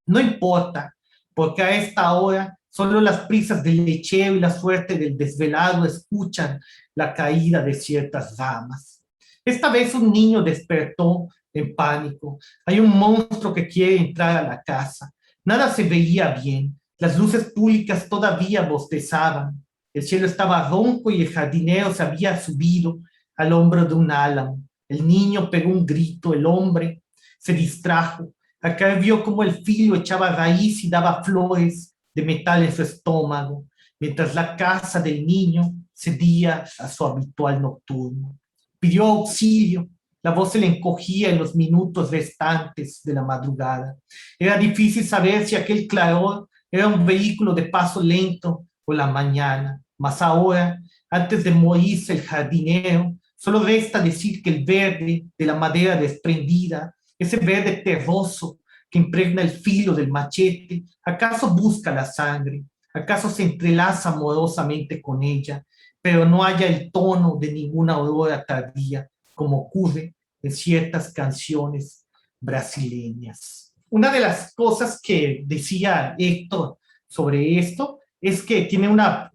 No importa, porque a esta hora solo las prisas del lechero y la suerte del desvelado escuchan la caída de ciertas ramas. Esta vez un niño despertó en pánico. Hay un monstruo que quiere entrar a la casa. Nada se veía bien. Las luces públicas todavía bostezaban. El cielo estaba ronco y el jardinero se había subido al hombro de un álamo. El niño pegó un grito, el hombre se distrajo. Acá vio cómo el filo echaba raíz y daba flores de metal en su estómago, mientras la casa del niño cedía a su habitual nocturno. Pidió auxilio. La voz se le encogía en los minutos restantes de la madrugada. Era difícil saber si aquel claror era un vehículo de paso lento o la mañana. Mas ahora, antes de morirse el jardinero, solo resta decir que el verde de la madera desprendida, ese verde terroso que impregna el filo del machete, ¿acaso busca la sangre? ¿Acaso se entrelaza amorosamente con ella, pero no haya el tono de ninguna aurora tardía, como ocurre en ciertas canciones brasileñas? Una de las cosas que decía Héctor sobre esto es que tiene una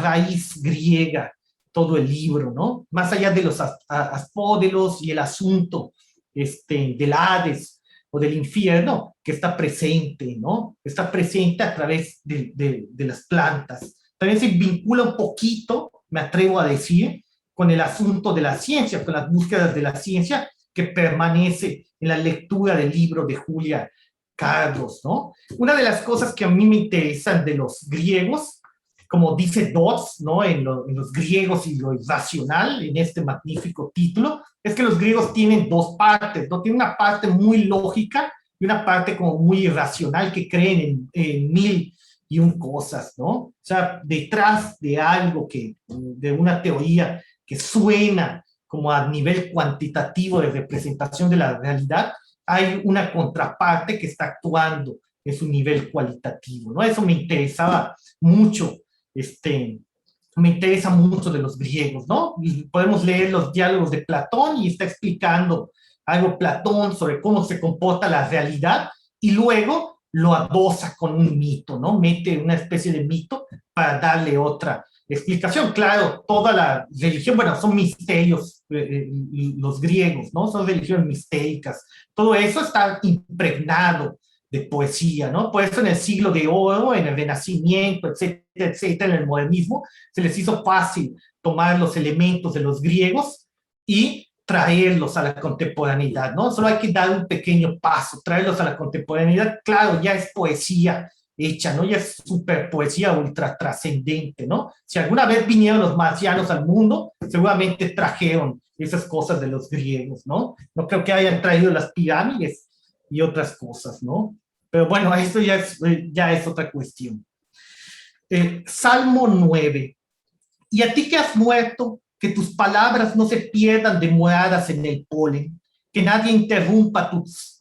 raíz griega todo el libro, ¿no? Más allá de los aspódelos y el asunto del Hades o del infierno, que está presente, ¿no? Está presente a través de las plantas. También se vincula un poquito, me atrevo a decir, con el asunto de la ciencia, con las búsquedas de la ciencia, que permanece en la lectura del libro de Julia Carlos, ¿no? Una de las cosas que a mí me interesan de los griegos, como dice Dodds, ¿no? En los griegos y lo irracional, en este magnífico título, es que los griegos tienen dos partes, ¿no? Tienen una parte muy lógica y una parte como muy irracional, que creen en mil y un cosas, ¿no? O sea, detrás de algo de una teoría que suena como a nivel cuantitativo de representación de la realidad, hay una contraparte que está actuando en su nivel cualitativo, ¿no? Eso me interesaba mucho, me interesa mucho de los griegos, ¿no? Y podemos leer los diálogos de Platón y está explicando algo Platón sobre cómo se comporta la realidad y luego lo adosa con un mito, ¿no? Mete una especie de mito para darle otra explicación. Claro, toda la religión, bueno, son misterios, los griegos, ¿no? Son religiones mistéricas. Todo eso está impregnado de poesía, ¿no? Por eso en el siglo de oro, en el Renacimiento, etcétera, etcétera, en el modernismo, se les hizo fácil tomar los elementos de los griegos y traerlos a la contemporaneidad, ¿no? Solo hay que dar un pequeño paso, traerlos a la contemporaneidad. Claro, ya es poesía hecha, ¿no? Ya es super poesía ultra trascendente, ¿no? Si alguna vez vinieron los marcianos al mundo, seguramente trajeron esas cosas de los griegos, ¿no? No creo que hayan traído las pirámides y otras cosas, ¿no? Pero bueno, esto ya es otra cuestión. Salmo 9. Y a ti que has muerto, que tus palabras no se pierdan demoradas en el polen, que nadie interrumpa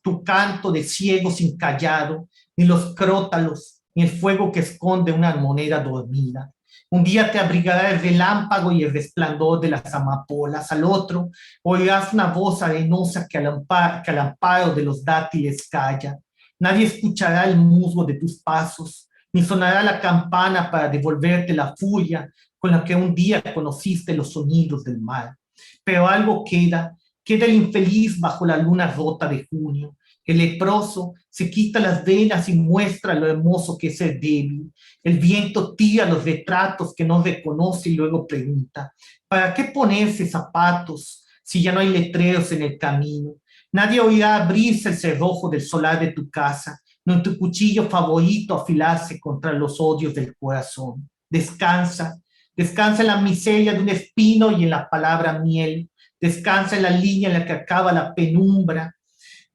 tu canto de ciego sin callado, ni los crótalos, ni el fuego que esconde una moneda dormida. Un día te abrigará el relámpago y el resplandor de las amapolas, al otro oirás una voz arenosa que al amparo de los dátiles calla. Nadie escuchará el musgo de tus pasos, ni sonará la campana para devolverte la furia con la que un día conociste los sonidos del mar. Pero algo queda el infeliz bajo la luna rota de junio. El leproso se quita las venas y muestra lo hermoso que es el débil. El viento tira los retratos que no reconoce y luego pregunta, ¿para qué ponerse zapatos si ya no hay letreros en el camino? Nadie oirá abrirse el cerrojo del solar de tu casa, no en tu cuchillo favorito afilarse contra los odios del corazón. Descansa en la miseria de un espino y en la palabra miel. Descansa en la línea en la que acaba la penumbra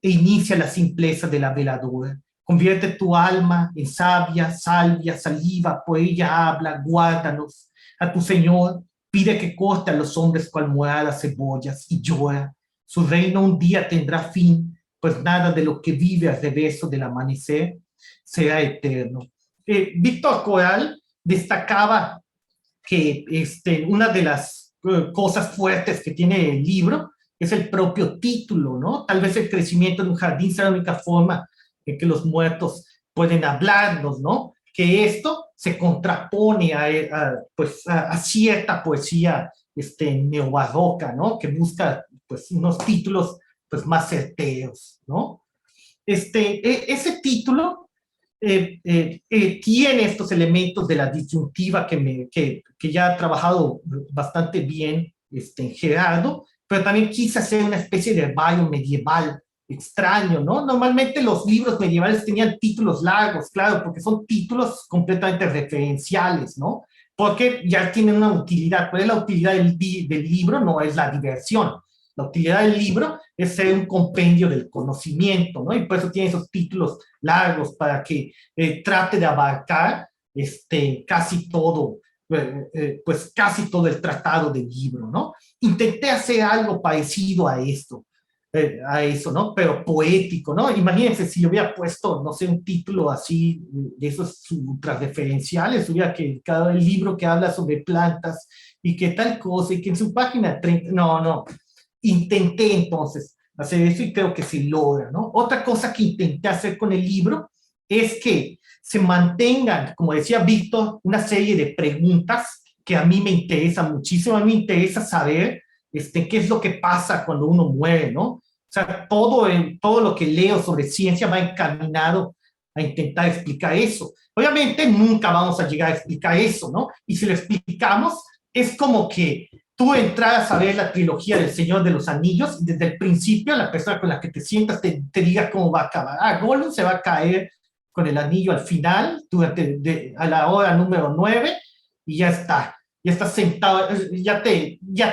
e inicia la simpleza de la veladora. Convierte tu alma en savia, salvia, saliva, por ella habla, guárdanos. A tu Señor pide que corte a los hombres cual moradas cebollas y llora. Su reino un día tendrá fin, pues nada de lo que vive al reverso del amanecer será eterno. Víctor Coral destacaba que una de las cosas fuertes que tiene el libro es el propio título, ¿no? Tal vez el crecimiento de un jardín sea la única forma en que los muertos pueden hablarnos, ¿no? Que esto se contrapone a cierta poesía neobarroca, ¿no? Que busca pues unos títulos pues más certeros, ¿no? Ese título tiene estos elementos de la disyuntiva que ya ha trabajado bastante bien Gerardo, pero también quise hacer una especie de herbario medieval extraño, ¿no? Normalmente los libros medievales tenían títulos largos, claro, porque son títulos completamente referenciales, ¿no? Porque ya tienen una utilidad. ¿Cuál es la utilidad del libro? No es la diversión. La utilidad del libro es ser un compendio del conocimiento, ¿no? Y por eso tiene esos títulos largos para que trate de abarcar casi todo, pues casi todo el tratado del libro, ¿no? Intenté hacer algo parecido a esto, a eso, ¿no? Pero poético, ¿no? Imagínense si yo hubiera puesto, no sé, un título así, de esos ultrarreferenciales, hubiera que cada libro que habla sobre plantas y que tal cosa, y que en su página 30, no. Intenté entonces hacer eso y creo que se logra, ¿no? Otra cosa que intenté hacer con el libro es que se mantengan, como decía Víctor, una serie de preguntas que a mí me interesan muchísimo. A mí me interesa saber qué es lo que pasa cuando uno muere, ¿no? O sea, todo lo que leo sobre ciencia va encaminado a intentar explicar eso. Obviamente nunca vamos a llegar a explicar eso, ¿no? Y si lo explicamos, es como que tú entras a ver la trilogía del Señor de los Anillos y desde el principio la persona con la que te sientas te diga cómo va a acabar. Gollum se va a caer con el anillo al final, a la hora número 9, y ya está sentado, ya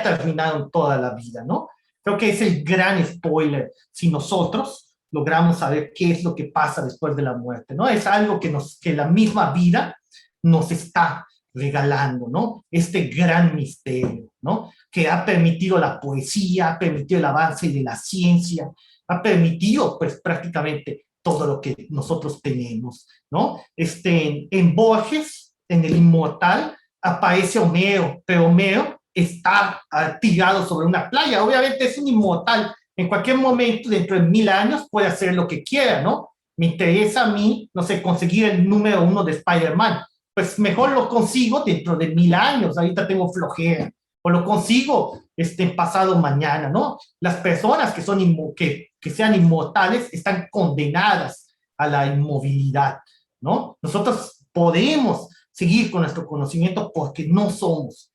terminaron toda la vida, ¿no? Creo que es el gran spoiler si nosotros logramos saber qué es lo que pasa después de la muerte, ¿no? Es algo que la misma vida nos está regalando, ¿no? Este gran misterio, ¿no? Que ha permitido la poesía, ha permitido el avance de la ciencia, ha permitido, pues, prácticamente todo lo que nosotros tenemos, ¿no? En Borges, en El Inmortal, aparece Homero, pero Homero está tirado sobre una playa. Obviamente es un inmortal. En cualquier momento, dentro de 1000 años, puede hacer lo que quiera, ¿no? Me interesa a mí, no sé, conseguir el número 1 de Spider-Man. pues mejor lo consigo dentro de 1000 años, ahorita tengo flojera, o lo consigo pasado mañana, ¿no? Las personas que sean inmortales están condenadas a la inmovilidad, ¿no? Nosotros podemos seguir con nuestro conocimiento porque no somos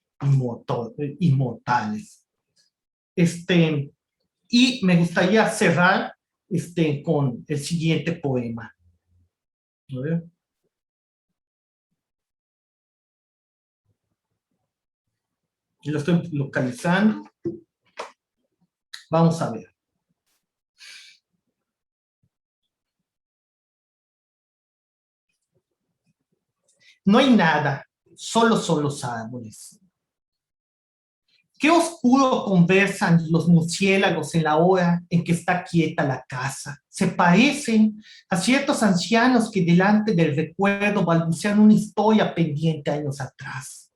inmortales. Y me gustaría cerrar con el siguiente poema. A ver. Lo estoy localizando. Vamos a ver. No hay nada, solo son los árboles. Qué oscuro conversan los murciélagos en la hora en que está quieta la casa. Se parecen a ciertos ancianos que delante del recuerdo balbucean una historia pendiente años atrás.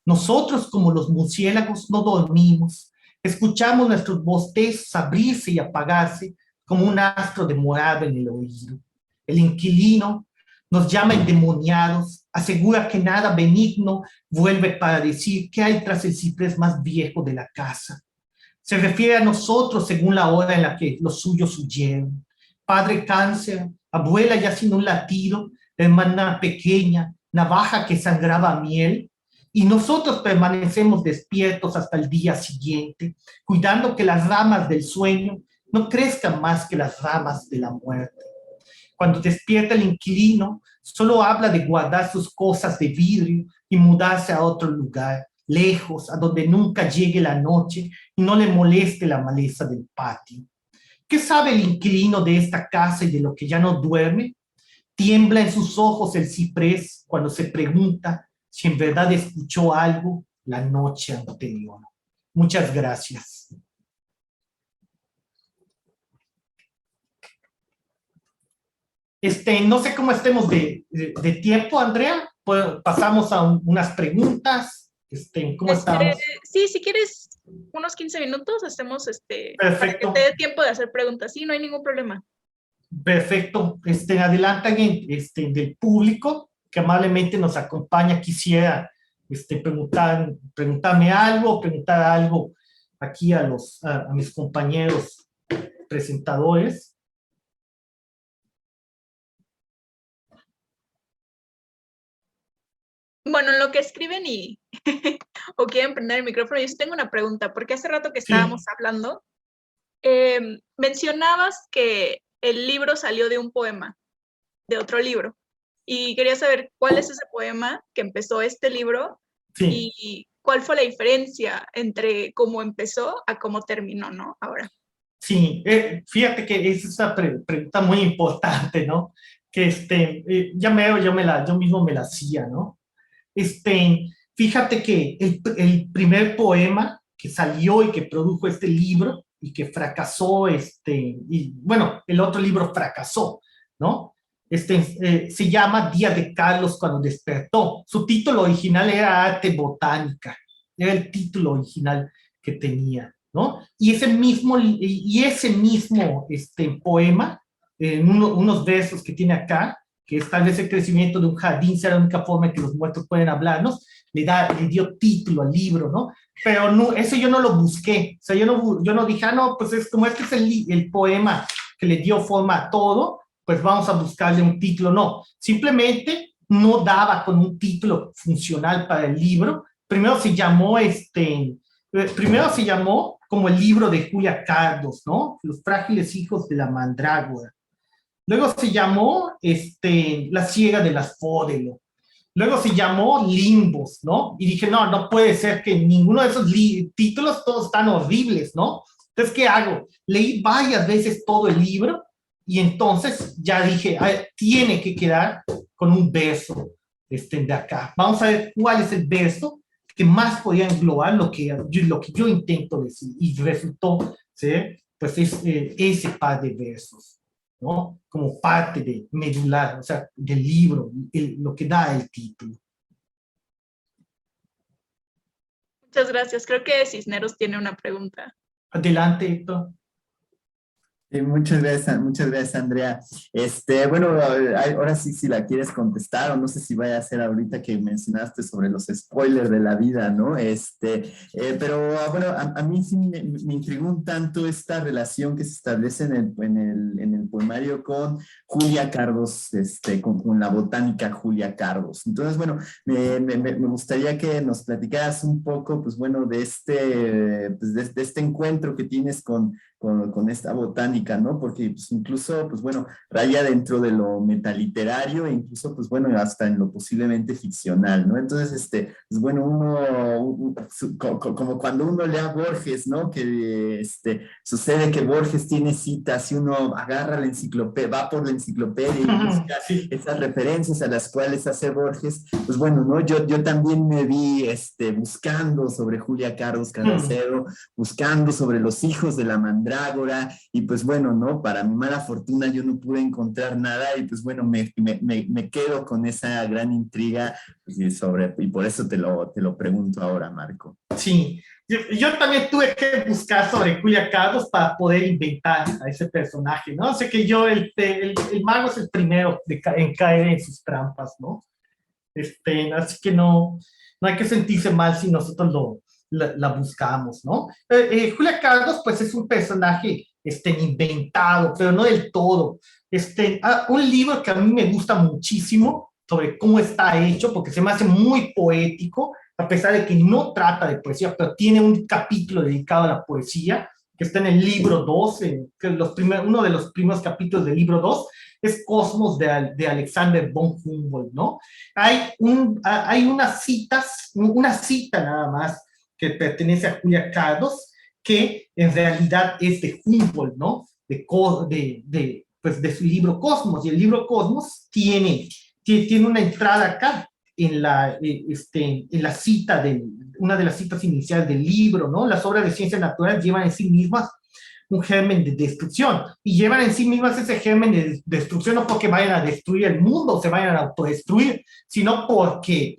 Nosotros, como los murciélagos, no dormimos. Escuchamos nuestros bostezos abrirse y apagarse como un astro demorado en el oído. El inquilino nos llama endemoniados, asegura que nada benigno vuelve para decir qué hay tras el ciprés más viejo de la casa. Se refiere a nosotros según la hora en la que los suyos huyeron. Padre cáncer, abuela ya sin un latido, hermana pequeña, navaja que sangraba miel, y nosotros permanecemos despiertos hasta el día siguiente, cuidando que las ramas del sueño no crezcan más que las ramas de la muerte. Cuando despierta el inquilino, solo habla de guardar sus cosas de vidrio y mudarse a otro lugar, lejos, a donde nunca llegue la noche y no le moleste la maleza del patio. ¿Qué sabe el inquilino de esta casa y de lo que ya no duerme? Tiembla en sus ojos el ciprés cuando se pregunta si en verdad escuchó algo la noche anterior. Muchas gracias. No sé cómo estemos de tiempo, Andrea. Pasamos a unas preguntas. ¿Cómo estamos? Sí, si quieres unos 15 minutos, hacemos para que Perfecto. te dé tiempo de hacer preguntas. Sí, no hay ningún problema. Perfecto. Adelantan del público que amablemente nos acompaña. Quisiera preguntarme algo, preguntar algo aquí a mis compañeros presentadores. Bueno, en lo que escriben o quieren prender el micrófono, yo sí tengo una pregunta, porque hace rato que estábamos hablando, mencionabas que el libro salió de un poema, de otro libro, y quería saber cuál es ese poema que empezó este libro y cuál fue la diferencia entre cómo empezó a cómo terminó, ¿no? Ahora. Sí, fíjate que es esa pregunta muy importante, ¿no? Que yo mismo me la hacía, ¿no? Fíjate que el primer poema que salió y que produjo este libro y que fracasó, y bueno, el otro libro fracasó, ¿no? Se llama Día de Carlos cuando despertó. Su título original era Arte Botánica, era el título original que tenía, ¿no? Y ese mismo poema, en unos versos que tiene acá, que es tal vez el crecimiento de un jardín sea la única forma en que los muertos pueden hablarnos, le dio título al libro, ¿no? Pero no, eso yo no lo busqué, o sea, yo no dije, no, pues es como este es el poema que le dio forma a todo, pues vamos a buscarle un título, no, simplemente no daba con un título funcional para el libro. Primero se llamó como el libro de Julia Cardos, ¿no? Los frágiles hijos de la mandrágora. Luego se llamó La ciega de las Fódelo. Luego se llamó Limbos, ¿no? Y dije, no puede ser que ninguno de esos títulos todos están horribles, ¿no? Entonces, ¿qué hago? Leí varias veces todo el libro y entonces ya dije, tiene que quedar con un verso de acá. Vamos a ver cuál es el verso que más podía englobar lo que yo intento decir. Y resultó ser, pues, ese par de versos, ¿no? Como parte de medular, o sea, del libro, lo que da el título. Muchas gracias. Creo que Cisneros tiene una pregunta. Adelante, Héctor. Muchas gracias, Andrea. Bueno, ahora sí, si la quieres contestar, o no sé si vaya a ser ahorita que mencionaste sobre los spoilers de la vida, ¿no? Pero bueno, a mí sí me intrigó un tanto esta relación que se establece en el poemario con Julia Cardos, con la botánica Julia Cardos. Entonces, bueno, me gustaría que nos platicaras un poco, pues bueno, de este encuentro que tienes con esta botánica, ¿no? Porque pues, incluso, pues bueno, raya dentro de lo metaliterario e incluso, pues bueno, hasta en lo posiblemente ficcional, ¿no? Entonces, pues bueno, como cuando uno lee a Borges, ¿no? Que sucede que Borges tiene citas y uno agarra la enciclopedia, va por la enciclopedia y busca Sí. esas referencias a las cuales hace Borges, pues bueno, ¿no? Yo también me vi buscando sobre Julia Cardos Carracedo, buscando sobre los hijos de la mandrágora, y pues bueno, ¿no? Para mi mala fortuna yo no pude encontrar nada, y pues bueno, me quedo con esa gran intriga, pues, y por eso te lo pregunto ahora, Marco. Sí, yo también tuve que buscar sobre Julia Cardos para poder inventar a ese personaje, ¿no? Sé que el mago es el primero en caer en sus trampas, ¿no? Así que no hay que sentirse mal si nosotros la buscamos, ¿no? Julia Cardos, pues es un personaje inventado, pero no del todo. Un libro que a mí me gusta muchísimo sobre cómo está hecho, porque se me hace muy poético, a pesar de que no trata de poesía, pero tiene un capítulo dedicado a la poesía, que está en el libro 2, que uno de los primeros capítulos del libro 2, es Cosmos de Alexander von Humboldt, ¿no? Hay una cita nada más que pertenece a Julia Cardos, que en realidad es de Humboldt, ¿no? Pues de su libro Cosmos, y el libro Cosmos tiene una entrada acá en la cita una de las citas iniciales del libro, ¿no? Las obras de ciencias naturales llevan en sí mismas un germen de destrucción, y llevan en sí mismas ese germen de destrucción no porque vayan a destruir el mundo o se vayan a autodestruir, sino porque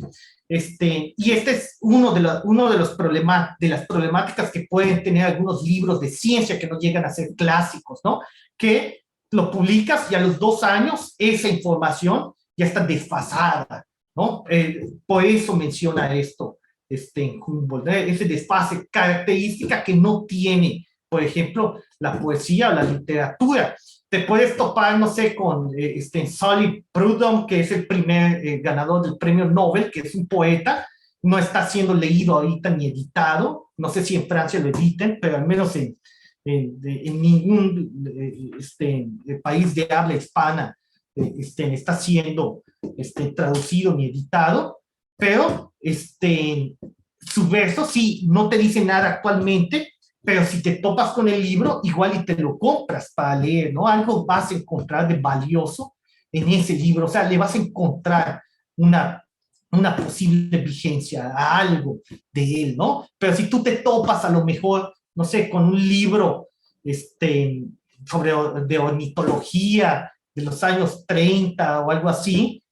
y este es uno de las problemáticas que pueden tener algunos libros de ciencia que no llegan a ser clásicos, ¿no? Que lo publicas y a los 2 años esa información ya está desfasada, ¿no? Por eso menciona esto en Humboldt, ¿no? Ese desfase, característica que no tiene, por ejemplo, la poesía o la literatura. Te puedes topar, no sé, con Sully Prudhomme, que es el primer ganador del premio Nobel, que es un poeta, no está siendo leído ahorita ni editado, no sé si en Francia lo editen, pero al menos en ningún país de habla hispana está siendo traducido ni editado, pero su verso sí no te dice nada actualmente, pero si te topas con el libro, igual y te lo compras para leer, ¿no? Algo vas a encontrar de valioso en ese libro, o sea, le vas a encontrar una posible vigencia a algo de él, ¿no? Pero si tú te topas a lo mejor, no sé, con un libro de ornitología de los años 30 o algo así,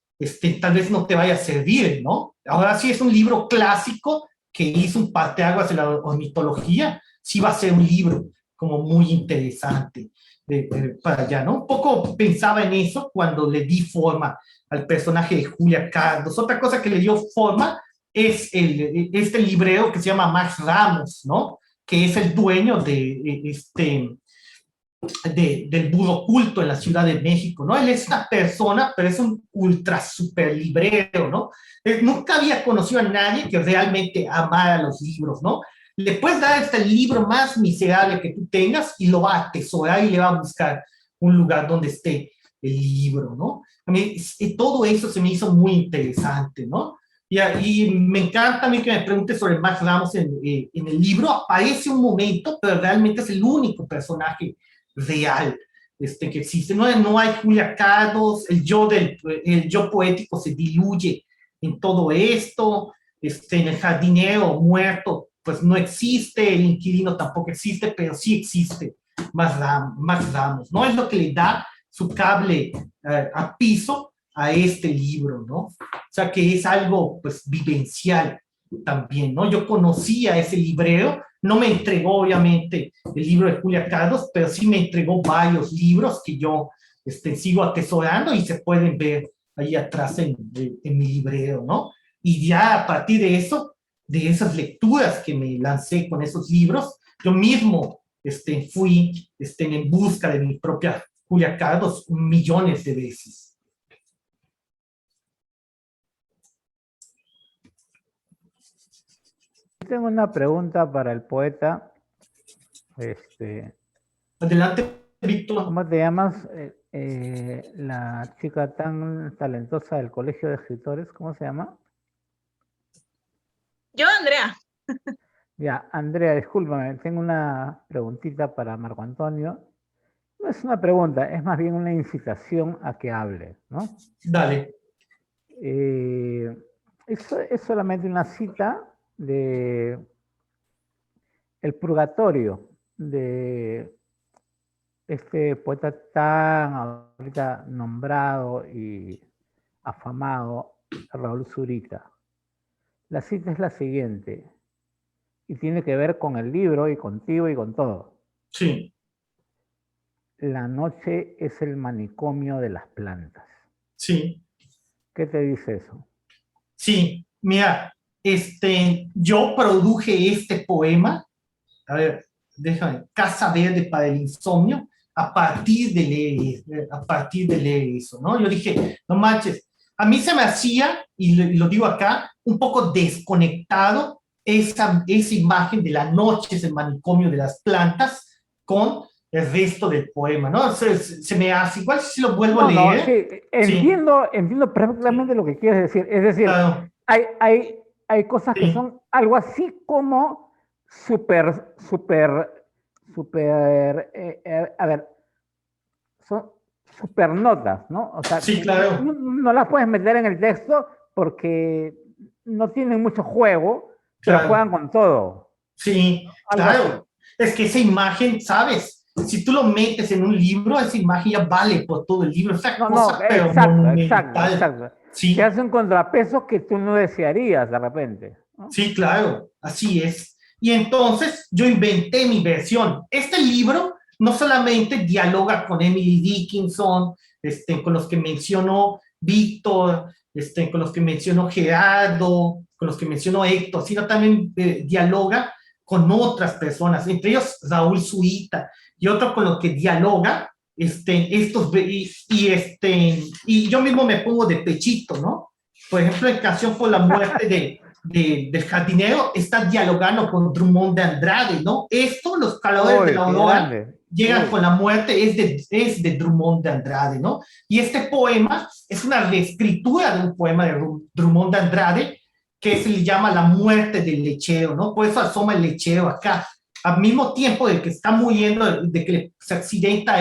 tal vez no te vaya a servir, ¿no? Ahora sí es un libro clásico que hizo un parteaguas de la ornitología, sí va a ser un libro como muy interesante para allá, ¿no? Un poco pensaba en eso cuando le di forma al personaje de Julia Cardos. Otra cosa que le dio forma es este librero que se llama Max Ramos, ¿no? Que es el dueño del Budo Culto en la Ciudad de México, ¿no? Él es una persona, pero es un ultra super librero, ¿no? Nunca había conocido a nadie que realmente amara los libros, ¿no? Le puedes dar hasta el libro más miserable que tú tengas y lo va a atesorar y le va a buscar un lugar donde esté el libro, ¿no? A mí todo eso se me hizo muy interesante, ¿no? Y me encanta a mí que me preguntes sobre Max Ramos en el libro. Aparece un momento, pero realmente es el único personaje real que existe. No hay Julia Cardos, el yo poético se diluye en todo esto, en el jardinero muerto pues no existe, el inquilino tampoco existe, pero sí existe Max Ramos, ¿no? Es lo que le da su cable a piso a este libro, ¿no? O sea que es algo pues vivencial también, ¿no? Yo conocía ese librero No me entregó, obviamente, el libro de Julia Cardos, pero sí me entregó varios libros que yo sigo atesorando y se pueden ver ahí atrás en mi librero, ¿no? Y ya a partir de eso, de esas lecturas que me lancé con esos libros, yo mismo fui en busca de mi propia Julia Cardos millones de veces. Tengo una pregunta para el poeta. Adelante, Víctor. ¿Cómo te llamas? La chica tan talentosa del Colegio de Escritores, ¿cómo se llama? Yo, Andrea. Ya, Andrea, discúlpame, tengo una preguntita para Marco Antonio. No es una pregunta, es más bien una incitación a que hable, ¿no? Dale. Es solamente una cita de El Purgatorio, de este poeta tan ahorita nombrado y afamado, Raúl Zurita. La cita es la siguiente, y tiene que ver con el libro y contigo y con todo. Sí. La noche es el manicomio de las plantas. Sí. ¿Qué te dice eso? Sí, mira, yo produje este poema, a ver, déjame, Casa Verde para el Insomnio, a partir de leer eso, ¿no? Yo dije, no manches, a mí se me hacía, y lo digo acá, un poco desconectado esa imagen de la noche, ese manicomio de las plantas, con el resto del poema, ¿no? Se me hace, igual si lo vuelvo a leer. No, sí, entiendo perfectamente lo que quieres decir. Es decir, claro. hay cosas que son algo así como a ver, son supernotas, ¿no? O sea, sí, claro. no las puedes meter en el texto porque no tienen mucho juego, pero claro. juegan con todo. Sí, claro. Así. Es que esa imagen, ¿sabes? Si tú lo metes en un libro, esa imagen ya vale por todo el libro. Esa cosa, pero exacto. Sí. Se hace un contrapeso que tú no desearías de repente, ¿no? Sí, claro, así es. Y entonces yo inventé mi versión. Este libro no solamente dialoga con Emily Dickinson, con los que mencionó Víctor, con los que mencionó Gerardo, con los que mencionó Héctor, sino también dialoga con otras personas, entre ellos Raúl Zurita, y otro con los que dialoga, y yo mismo me pongo de pechito, ¿no? Por ejemplo, en Canción por la Muerte del Jardinero está dialogando con Drummond de Andrade, ¿no? Los calores de la aurora llegan con la muerte, es de Drummond de Andrade, ¿no? Y este poema es una reescritura de un poema de Drummond de Andrade que se le llama La muerte del lechero, ¿no? Por eso asoma el lechero acá. Al mismo tiempo de que está muriendo, de que se accidenta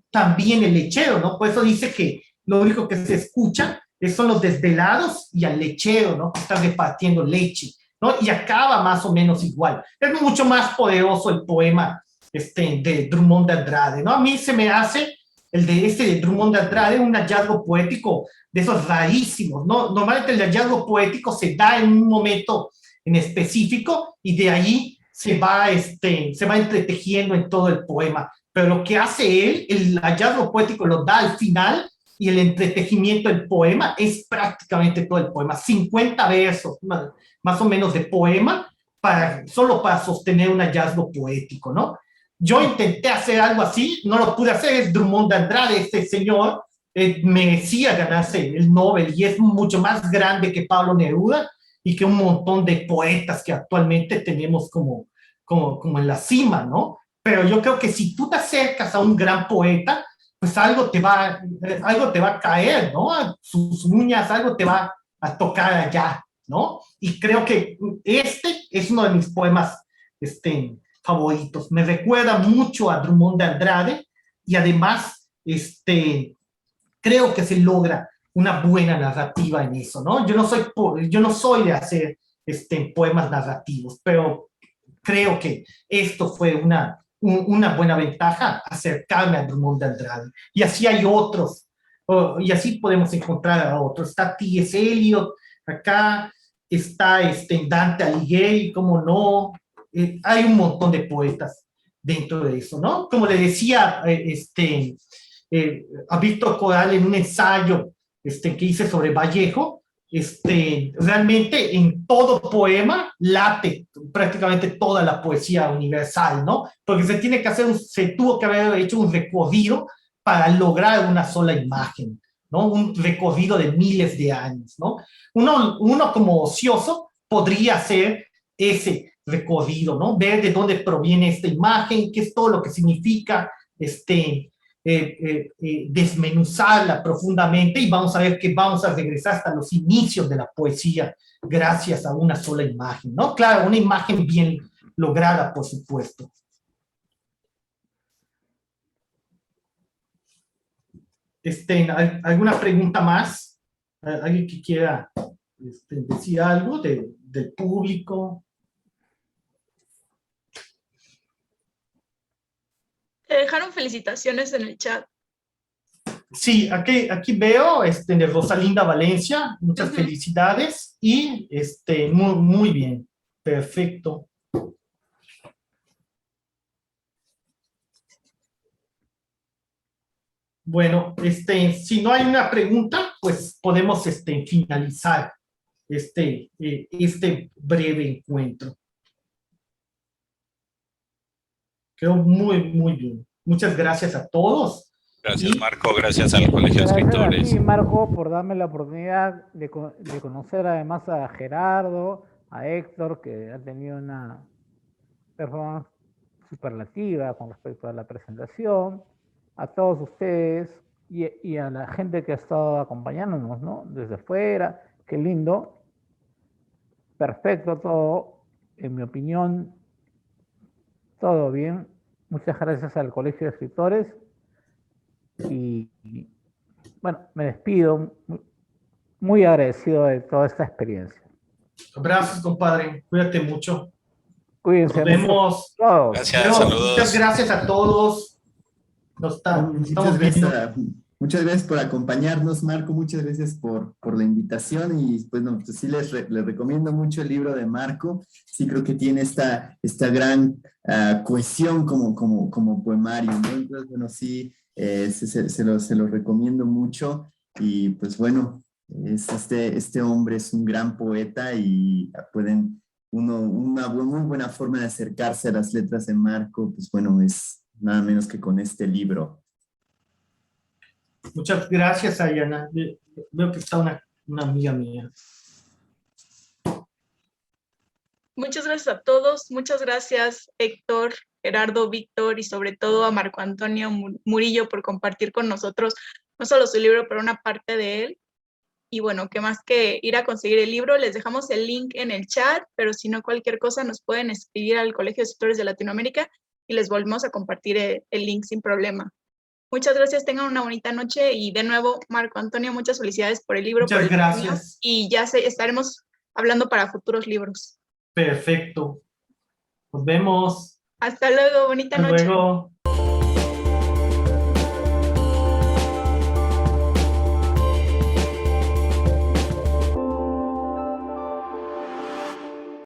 también el lechero, ¿no? Por eso dice que lo único que se escucha son los desvelados y al lechero, ¿no? Que está repartiendo leche, ¿no? Y acaba más o menos igual. Es mucho más poderoso el poema de Drummond de Andrade, ¿no? A mí se me hace el de Drummond de Andrade un hallazgo poético de esos rarísimos, ¿no? Normalmente el hallazgo poético se da en un momento en específico y de ahí se va entretejiendo en todo el poema. Pero lo que hace él, el hallazgo poético lo da al final y el entretejimiento del poema es prácticamente todo el poema, 50 versos más o menos de poema solo para sostener un hallazgo poético, ¿no? Yo intenté hacer algo así, no lo pude hacer, es Drummond de Andrade, este señor merecía ganarse el Nobel y es mucho más grande que Pablo Neruda y que un montón de poetas que actualmente tenemos como en la cima, ¿no? Pero yo creo que si tú te acercas a un gran poeta, pues algo te va a caer, ¿no? Sus uñas, algo te va a tocar allá, ¿no? Y creo que este es uno de mis poemas favoritos. Me recuerda mucho a Drummond de Andrade y además creo que se logra una buena narrativa en eso, ¿no? Yo no soy de hacer poemas narrativos, pero creo que esto fue una buena ventaja, acercarme a Drummond de Andrade. Y así hay otros, y así podemos encontrar a otros. Está T.S. Eliot, acá está Dante Alighieri, cómo no, hay un montón de poetas dentro de eso, ¿no? Como le decía a Víctor Coral en un ensayo que hice sobre Vallejo, realmente en todo poema late prácticamente toda la poesía universal, ¿no? Porque se tuvo que haber hecho un recorrido para lograr una sola imagen, ¿no? Un recorrido de miles de años, ¿no? Uno como ocioso podría hacer ese recorrido, ¿no? Ver de dónde proviene esta imagen, qué es todo lo que significa, desmenuzarla profundamente, y vamos a ver que vamos a regresar hasta los inicios de la poesía gracias a una sola imagen, ¿no? Claro, una imagen bien lograda, por supuesto. ¿Alguna pregunta más? ¿Alguien que quiera decir algo del público? Te dejaron felicitaciones en el chat. Sí, aquí veo de Rosalinda Valencia, muchas felicidades, y muy bien, perfecto. Bueno, si no hay una pregunta, pues podemos finalizar este breve encuentro. Quedó muy bien. Muchas gracias a todos. Gracias, Marco. Gracias al Colegio de Gracias Escritores. a ti, Marco, por darme la oportunidad de conocer además a Gerardo, a Héctor, que ha tenido una performance superlativa con respecto a la presentación, a todos ustedes y a la gente que ha estado acompañándonos, ¿no? Desde fuera. Qué lindo. Perfecto todo. En mi opinión, todo bien. Muchas gracias al Colegio de Escritores. Y bueno, me despido muy agradecido de toda esta experiencia. Abrazos, compadre. Cuídate mucho. Cuídense. Nos vemos. Todos. Gracias, saludos. Muchas gracias a todos. Muchas gracias por acompañarnos, Marco. Muchas gracias por la invitación. Y bueno, pues sí les recomiendo mucho el libro de Marco. Sí creo que tiene esta gran cohesión como poemario, ¿no? Entonces, bueno, sí, se lo recomiendo mucho. Y pues bueno, este hombre es un gran poeta y pueden una muy buena forma de acercarse a las letras de Marco, pues bueno, es nada menos que con este libro. Muchas gracias, Ayana. Veo que está una amiga mía. Muchas gracias a todos. Muchas gracias, Héctor, Gerardo, Víctor y sobre todo a Marco Antonio Murillo por compartir con nosotros no solo su libro, pero una parte de él. Y bueno, qué más que ir a conseguir el libro. Les dejamos el link en el chat, pero si no, cualquier cosa nos pueden escribir al Colegio de Escritores de Latinoamérica y les volvemos a compartir el link sin problema. Muchas gracias, tengan una bonita noche y de nuevo, Marco Antonio, muchas felicidades por el libro. Muchas gracias. Y ya estaremos hablando para futuros libros. Perfecto. Nos vemos. Hasta luego, bonita noche. Hasta luego.